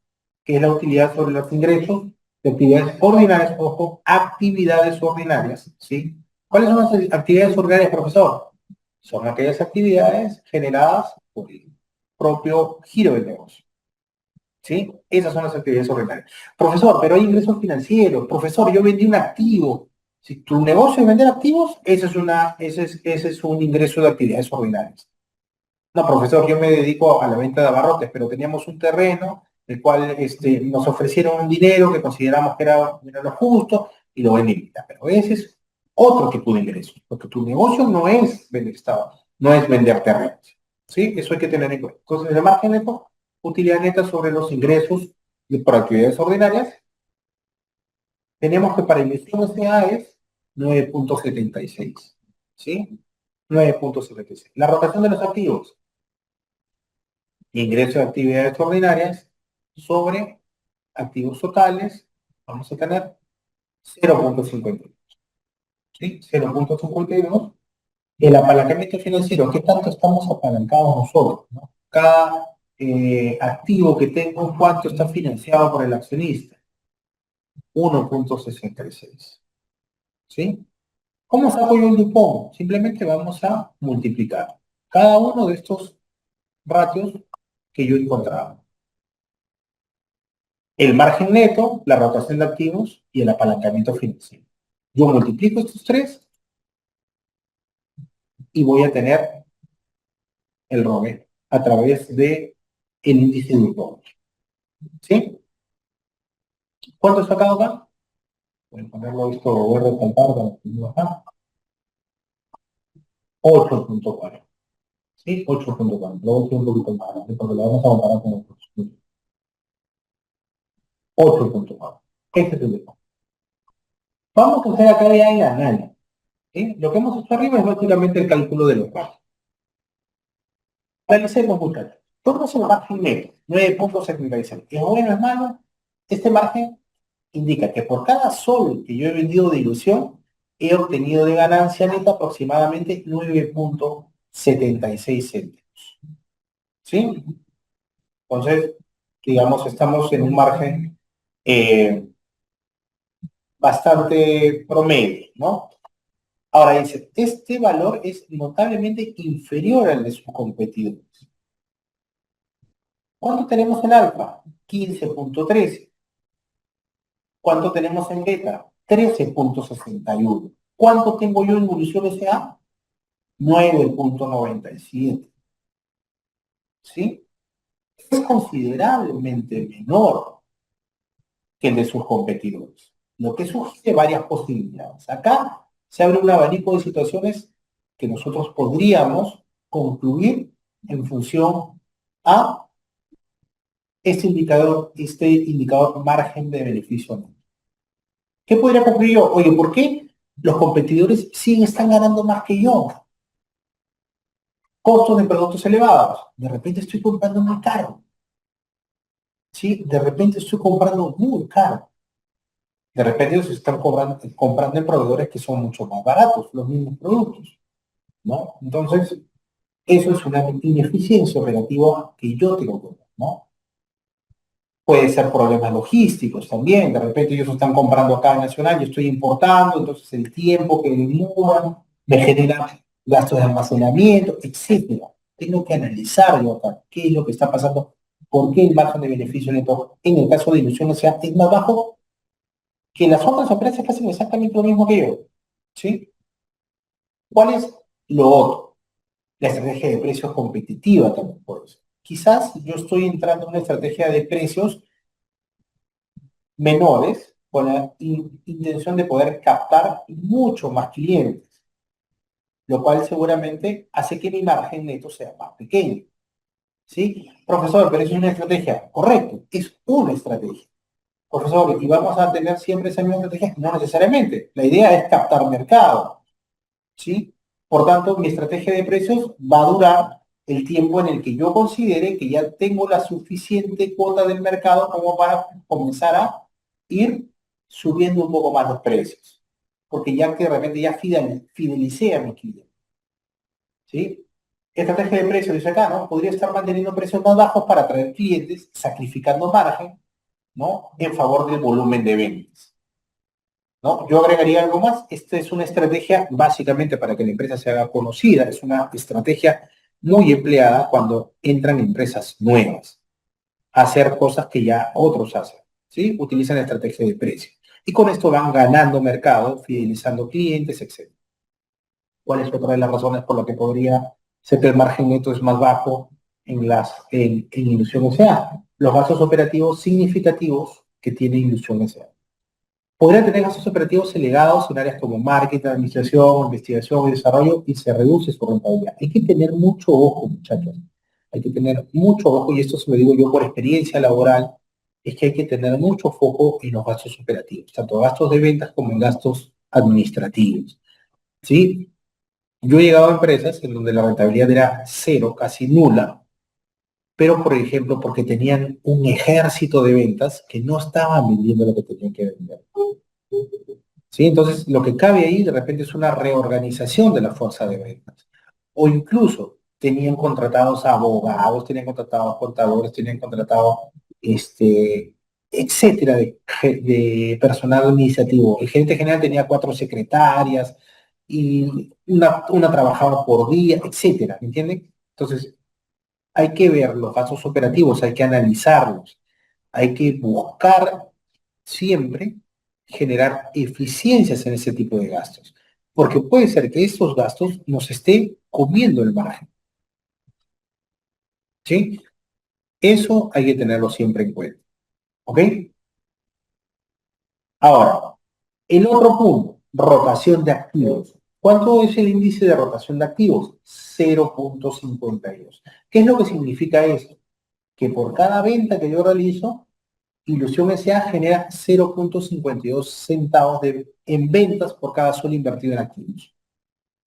Que es la utilidad sobre los ingresos de actividades ordinarias, ojo, actividades ordinarias, ¿sí? ¿Cuáles son las actividades ordinarias, profesor? Son aquellas actividades generadas por el propio giro del negocio. ¿Sí? Esas son las actividades ordinarias. Profesor, pero hay ingresos financieros. Profesor, yo vendí un activo. Si tu negocio es vender activos, ese es un ingreso de actividades ordinarias. No, profesor, yo me dedico a la venta de abarrotes, pero teníamos un terreno, el cual nos ofrecieron un dinero que consideramos que era lo justo y lo vendí. Pero ese es otro tipo de ingresos, porque tu negocio no es vender estado, no es vender terrenos. ¿Sí? Eso hay que tener en cuenta. Entonces, el margen neto, utilidad neta sobre los ingresos por actividades ordinarias, tenemos que para emisión SA es 9,76. ¿Sí? 9,76. La rotación de los activos, ingreso de actividades ordinarias sobre activos totales, vamos a tener 0,52. ¿Sí? 0,52. El apalancamiento financiero, ¿qué tanto estamos apalancados nosotros? ¿No? Cada activo que tengo, ¿cuánto está financiado por el accionista? 1,66. ¿Sí? ¿Cómo saco yo el Dupont? Simplemente vamos a multiplicar cada uno de estos ratios que yo he encontrado. El margen neto, la rotación de activos y el apalancamiento financiero. Yo multiplico estos tres y voy a tener el ROE a través de el índice de Dupont. ¿Sí? ¿Cuánto he sacado acá? Voy a ponerlo esto, voy a resaltar acá. 8,4. ¿Sí? 8,4. Luego estoy un poquito más, ¿sí? Porque lo vamos a comparar con otros. 8,4. Este es el Dupont. Vamos a hacer acá ya el análisis. ¿Sí? Lo que hemos hecho arriba es básicamente el cálculo de los pasos. Analicemos, muchachos. Todo es el margen neto, 9,76. ¿Es bueno o es malo? Este margen indica que por cada sol que yo he vendido de ilusión, he obtenido de ganancia neta aproximadamente 9,76 céntimos. ¿Sí? Entonces, digamos, estamos en un margen bastante promedio, ¿no? Ahora dice, este valor es notablemente inferior al de sus competidores. ¿Cuánto tenemos en alfa? 15,13. ¿Cuánto tenemos en beta? 13,61. ¿Cuánto tengo yo en evolución SA? 9,97. ¿Sí? Es considerablemente menor que el de sus competidores. Lo que sugiere varias posibilidades. Acá se abre un abanico de situaciones que nosotros podríamos concluir en función a este indicador margen de beneficio neto. ¿Qué podría concluir yo? Oye, ¿por qué los competidores sí están ganando más que yo? Costos de productos elevados. De repente estoy comprando muy caro. ¿Sí? De repente estoy comprando muy caro. De repente ellos están comprando en proveedores que son mucho más baratos, los mismos productos, ¿no? Entonces, eso es una ineficiencia operativa que yo tengo que ver, ¿no? Puede ser problemas logísticos también. De repente ellos están comprando acá en Nacional, yo estoy importando, entonces el tiempo que demoran me genera gastos de almacenamiento, etcétera. Tengo que analizar yo acá qué es lo que está pasando, por qué el margen de beneficio neto en el caso de Ilusión sea es más bajo que las otras empresas que hacen exactamente lo mismo que yo. ¿Sí? ¿Cuál es lo otro? La estrategia de precios competitiva también por eso. Quizás yo estoy entrando en una estrategia de precios menores con la intención de poder captar mucho más clientes, lo cual seguramente hace que mi margen neto sea más pequeño. ¿Sí? Profesor, pero es una estrategia. Correcto, es una estrategia. Profesor, ¿y vamos a tener siempre esa misma estrategia? No necesariamente. La idea es captar mercado. ¿Sí? Por tanto, mi estrategia de precios va a durar el tiempo en el que yo considere que ya tengo la suficiente cuota del mercado como para comenzar a ir subiendo un poco más los precios. Porque ya que de repente ya fidelicé a mi cliente. ¿Sí? Estrategia de precios, dice acá, ¿no? Podría estar manteniendo precios más bajos para atraer clientes, sacrificando margen, ¿no? En favor del volumen de ventas. ¿No? Yo agregaría algo más. Esta es una estrategia básicamente para que la empresa se haga conocida. Es una estrategia muy empleada cuando entran empresas nuevas a hacer cosas que ya otros hacen. ¿Sí? Utilizan la estrategia de precio. Y con esto van ganando mercado, fidelizando clientes, etc. ¿Cuál es otra de las razones por las que podría ser que el margen neto es más bajo en Ilusión S.A.? Los gastos operativos significativos que tiene Ilusión S.A. Podría tener gastos operativos elevados en áreas como marketing, administración, investigación y desarrollo y se reduce su rentabilidad. Hay que tener mucho ojo, muchachos. Hay que tener mucho ojo, y esto se lo digo yo por experiencia laboral, es que hay que tener mucho foco en los gastos operativos, tanto gastos de ventas como en gastos administrativos. ¿Sí? Yo he llegado a empresas en donde la rentabilidad era cero, casi nula, pero por ejemplo porque tenían un ejército de ventas que no estaban vendiendo lo que tenían que vender. ¿Sí? Entonces, lo que cabe ahí de repente es una reorganización de la fuerza de ventas. O incluso tenían contratados abogados, tenían contratados contadores, tenían contratado, etcétera, de personal administrativo. El gerente general tenía 4 secretarias y una trabajadora por día, etcétera, ¿me entienden? Entonces, hay que ver los gastos operativos, hay que analizarlos, hay que buscar siempre generar eficiencias en ese tipo de gastos, porque puede ser que estos gastos nos esté comiendo el margen, ¿sí? Eso hay que tenerlo siempre en cuenta, ¿ok? Ahora, el otro punto, rotación de activos. ¿Cuánto es el índice de rotación de activos? 0,52. ¿Qué es lo que significa eso? Que por cada venta que yo realizo, Ilusión S.A. genera 0,52 centavos en ventas por cada sol invertido en activos.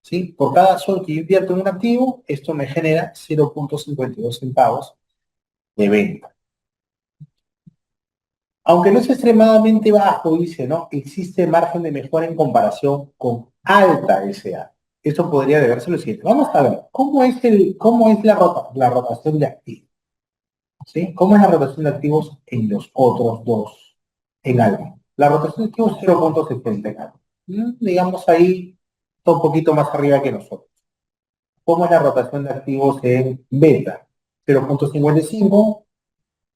¿Sí? Por cada sol que yo invierto en un activo, esto me genera 0,52 centavos de venta. Aunque no es extremadamente bajo, dice, ¿no? Existe margen de mejora en comparación con alta S.A. Esto podría deberse a lo siguiente. Vamos a ver, cómo es la rotación de activos? ¿Sí? ¿Cómo es la rotación de activos en los otros dos, en alta? La rotación de activos es 0,70 en alta. Digamos ahí, está un poquito más arriba que nosotros. ¿Cómo es la rotación de activos en beta? 0,55,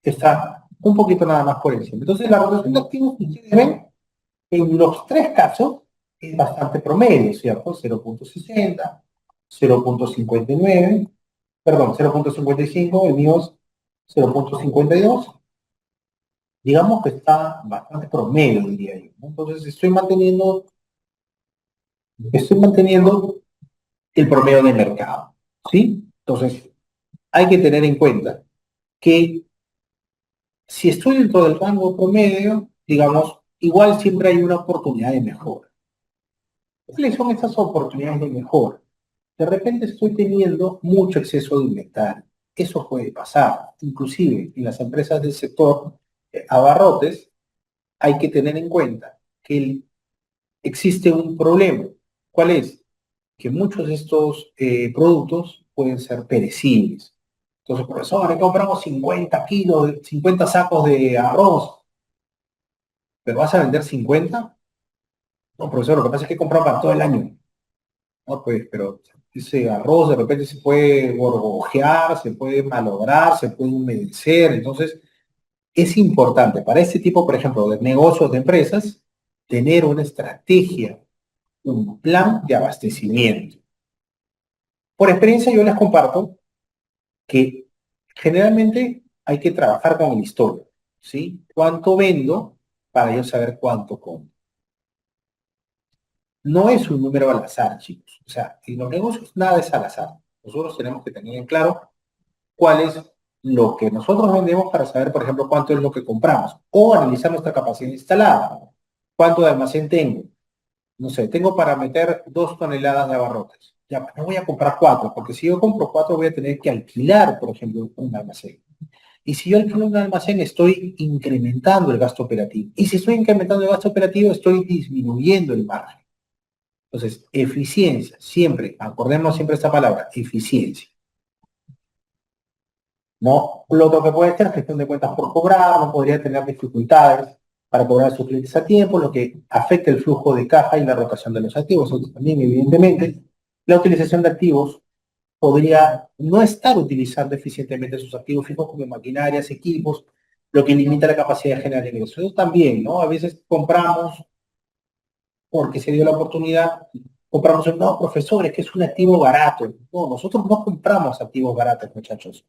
está un poquito nada más por encima. Entonces, la rotación de activos que ustedes ven, en los tres casos, es bastante promedio, ¿cierto? 0,60, 0,59, perdón, 0,55, el mío es 0,52. Digamos que está bastante promedio, diría yo, ¿no? Entonces, estoy manteniendo el promedio de mercado, ¿sí? Entonces, hay que tener en cuenta que si estoy dentro del rango promedio, digamos, igual siempre hay una oportunidad de mejora. ¿Cuáles son estas oportunidades de mejora? De repente estoy teniendo mucho exceso de inventario. Eso puede pasar. Inclusive en las empresas del sector abarrotes hay que tener en cuenta que existe un problema. ¿Cuál es? Que muchos de estos productos pueden ser perecibles. Entonces, profesor, ahora compramos 50 kilos, 50 sacos de arroz, ¿pero vas a vender 50? No, profesor, lo que pasa es que compramos para todo el año. No, pues, pero ese arroz de repente se puede gorgojear, se puede malograr, se puede humedecer. Entonces, es importante para este tipo, por ejemplo, de negocios de empresas, tener una estrategia, un plan de abastecimiento. Por experiencia, yo les comparto que generalmente hay que trabajar con el histórico, ¿sí? ¿Cuánto vendo? para yo saber cuánto compro. No es un número al azar, chicos. O sea, en los negocios nada es al azar. Nosotros tenemos que tener en claro cuál es lo que nosotros vendemos para saber, por ejemplo, cuánto es lo que compramos. O analizar nuestra capacidad instalada. ¿Cuánto de almacén tengo? No sé, tengo para meter 2 toneladas de abarrotes. Ya, no voy a comprar 4, porque si yo compro 4 voy a tener que alquilar, por ejemplo, un almacén. Y si yo alquilo un almacén, estoy incrementando el gasto operativo. Y si estoy incrementando el gasto operativo, estoy disminuyendo el margen. Entonces, eficiencia, siempre, acordemos siempre esta palabra, eficiencia. ¿No? Lo otro que puede ser gestión de cuentas por cobrar, no podría tener dificultades para cobrar a sus clientes a tiempo, lo que afecta el flujo de caja y la rotación de los activos. Entonces, también, evidentemente, la utilización de activos podría no estar utilizando eficientemente sus activos fijos como maquinarias, equipos, lo que limita la capacidad de generar ingresos. Eso también, ¿no? A veces compramos porque se dio la oportunidad, compramos un no, profesor, es que es un activo barato. No, nosotros no compramos activos baratos, muchachos.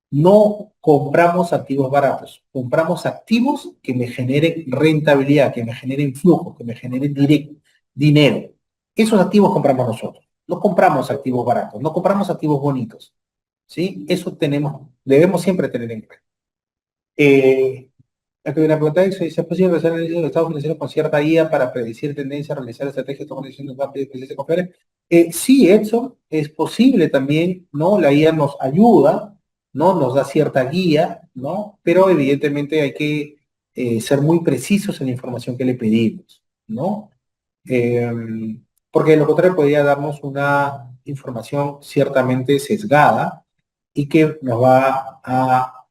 No compramos activos baratos, compramos activos que me generen rentabilidad, que me generen flujo, que me generen dinero. Esos activos compramos nosotros. No compramos activos baratos, no compramos activos bonitos. ¿Sí? Eso debemos siempre tener en cuenta. Aquí hay una pregunta dice, ¿es posible realizar análisis de los estados financieros con cierta guía para predecir tendencias, realizar estrategias, tomar decisiones rápidas y de confiar? Sí, Edson, es posible también, ¿no? La guía nos ayuda, ¿no? Nos da cierta guía, ¿no? Pero evidentemente hay que ser muy precisos en la información que le pedimos, ¿no? Eh, Porque de lo contrario podría darnos una información ciertamente sesgada y que nos va a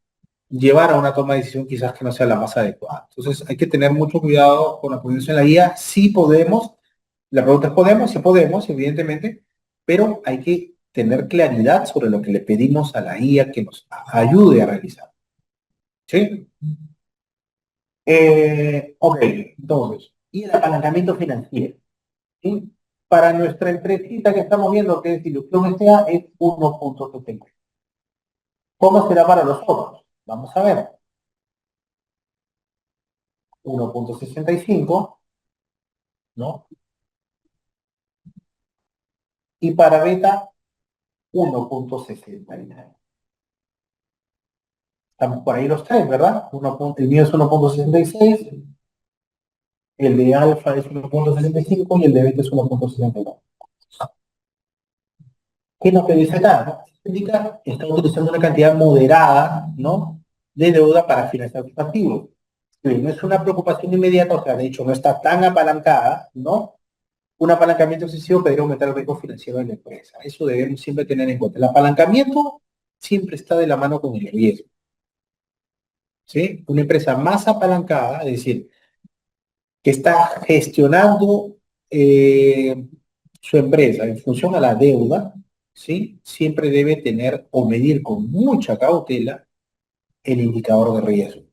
llevar a una toma de decisión quizás que no sea la más adecuada. Entonces hay que tener mucho cuidado con la prudencia en la guía. Sí podemos, la pregunta es podemos, sí podemos, evidentemente, pero hay que tener claridad sobre lo que le pedimos a la guía que nos ayude a realizar. ¿Sí? Ok, entonces, y el apalancamiento financiero. ¿Sí? Para nuestra empresita que estamos viendo, que es Ilusión S.A., es 1.70. ¿Cómo será para los otros? Vamos a ver. 1.65, ¿no? Y para beta 1.69. Estamos por ahí los tres, ¿verdad? El mío es 1.66, el de alfa es 1.65 y el de beta es 1.62. ¿Qué es lo que dice acá? ¿No? Indica que está utilizando una cantidad moderada, ¿no? De deuda para financiar sus activos. Sí, no es una preocupación inmediata, o sea, de hecho no está tan apalancada, ¿no? Un apalancamiento excesivo podría aumentar el riesgo financiero de la empresa. Eso debemos siempre tener en cuenta. El apalancamiento siempre está de la mano con el riesgo. ¿Sí? Una empresa más apalancada, es decir, que está gestionando su empresa en función a la deuda, ¿sí? Siempre debe tener o medir con mucha cautela el indicador de riesgo.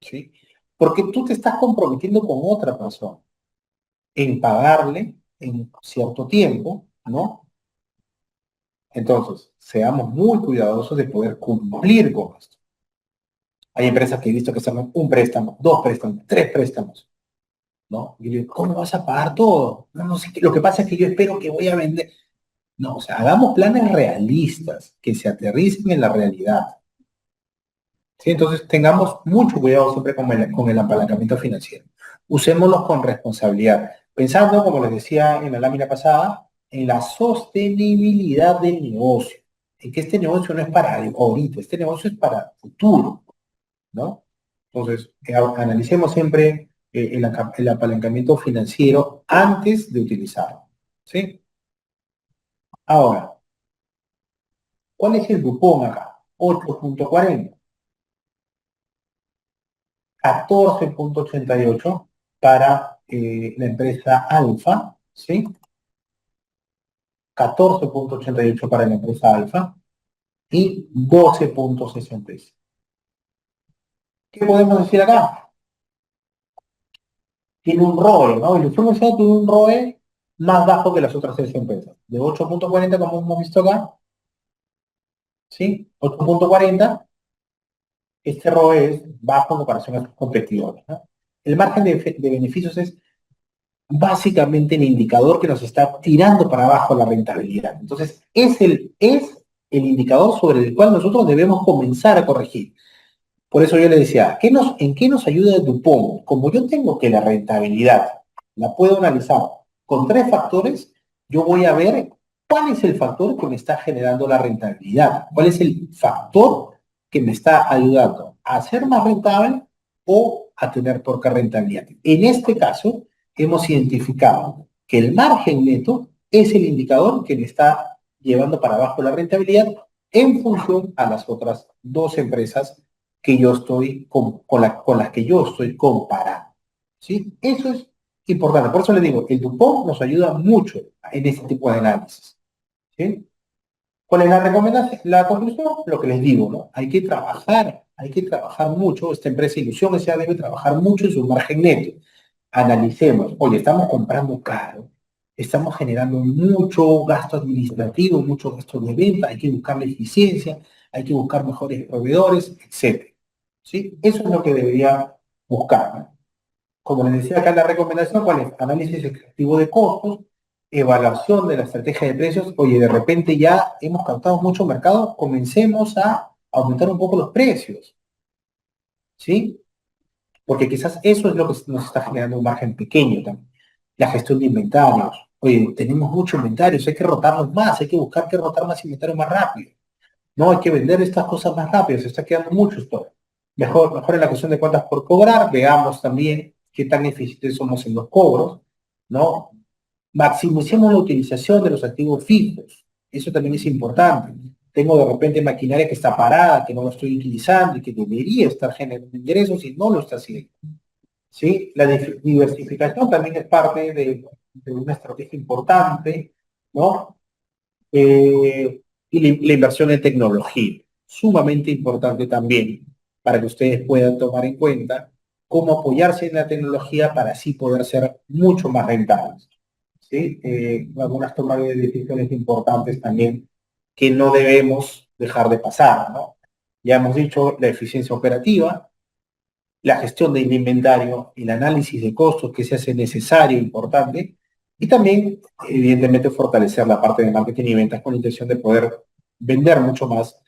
¿Sí? Porque tú te estás comprometiendo con otra persona en pagarle en cierto tiempo, ¿no? Entonces, seamos muy cuidadosos de poder cumplir con esto. Hay empresas que he visto que hacen un préstamo, 2 préstamos, 3 préstamos, ¿no? Y yo digo, ¿cómo vas a pagar todo? No, no sé qué. Lo que pasa es que yo espero que voy a vender. No, o sea, hagamos planes realistas, que se aterricen en la realidad. ¿Sí? Entonces, tengamos mucho cuidado siempre con el apalancamiento financiero. Usémoslo con responsabilidad, pensando, como les decía en la lámina pasada, en la sostenibilidad del negocio, en que este negocio no es para ahorita, este negocio es para futuro, ¿no? Entonces, analicemos siempre el apalancamiento financiero antes de utilizarlo, ¿sí? Ahora, ¿cuál es el cupón acá? 8.40, 14.88 para la empresa Alfa, ¿sí? 14.88 para la empresa Alfa y 12.66. ¿Qué podemos decir acá? Tiene un ROE, ¿no? El informe tiene un ROE más bajo que las otras 6 empresas. De 8.40, como hemos visto acá, ¿sí? 8.40 este ROE es bajo en comparación a sus competidores, ¿no? El margen de beneficios es básicamente el indicador que nos está tirando para abajo la rentabilidad. Entonces, es el indicador sobre el cual nosotros debemos comenzar a corregir. Por eso yo le decía, ¿en qué nos ayuda Dupont? Como yo tengo que la rentabilidad la puedo analizar con tres factores, yo voy a ver cuál es el factor que me está generando la rentabilidad, cuál es el factor que me está ayudando a ser más rentable o a tener poca rentabilidad. En este caso, hemos identificado que el margen neto es el indicador que me está llevando para abajo la rentabilidad en función a las otras dos empresas que yo estoy con las que yo estoy comparando. ¿Sí? Eso es importante. Por eso le digo, el Dupont nos ayuda mucho en este tipo de análisis. ¿Sí? ¿Cuál es la recomendación? La conclusión, lo que les digo, ¿no? Hay que trabajar mucho. Esta empresa Ilusión S.A. debe trabajar mucho en su margen neto. Analicemos, oye, estamos comprando caro, estamos generando mucho gasto administrativo, mucho gasto de venta, hay que buscar la eficiencia, hay que buscar mejores proveedores, etcétera. ¿Sí? Eso es lo que debería buscar, ¿no? Como les decía acá la recomendación, ¿cuál es? Análisis exhaustivo de costos, evaluación de la estrategia de precios. Oye, de repente ya hemos captado mucho mercado, comencemos a aumentar un poco los precios, ¿sí? Porque quizás eso es lo que nos está generando un margen pequeño también. La gestión de inventarios. Oye, tenemos mucho inventario, hay que rotarlos más, hay que buscar que rotar más inventario más rápido. No, hay que vender estas cosas más rápido, se está quedando mucho stock. Mejor en la cuestión de cuentas por cobrar, veamos también qué tan eficientes somos en los cobros, ¿no? Maximicemos la utilización de los activos fijos, eso también es importante. Tengo de repente maquinaria que está parada, que no lo estoy utilizando y que debería estar generando ingresos y no lo está haciendo. ¿Sí? La diversificación también es parte de una estrategia importante, ¿no? Y la inversión en tecnología, sumamente importante también para que ustedes puedan tomar en cuenta cómo apoyarse en la tecnología para así poder ser mucho más rentables. ¿Sí? Algunas tomas de decisiones importantes también que no debemos dejar de pasar, ¿no? Ya hemos dicho la eficiencia operativa, la gestión del inventario, el análisis de costos que se hace necesario, importante, y también, evidentemente, fortalecer la parte de marketing y ventas con la intención de poder vender mucho más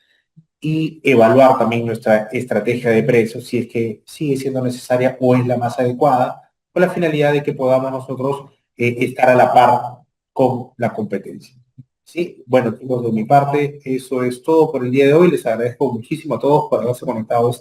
y evaluar también nuestra estrategia de precios, si es que sigue siendo necesaria o es la más adecuada, con la finalidad de que podamos nosotros estar a la par con la competencia. Sí, bueno, chicos, de mi parte, eso es todo por el día de hoy. Les agradezco muchísimo a todos por haberse conectado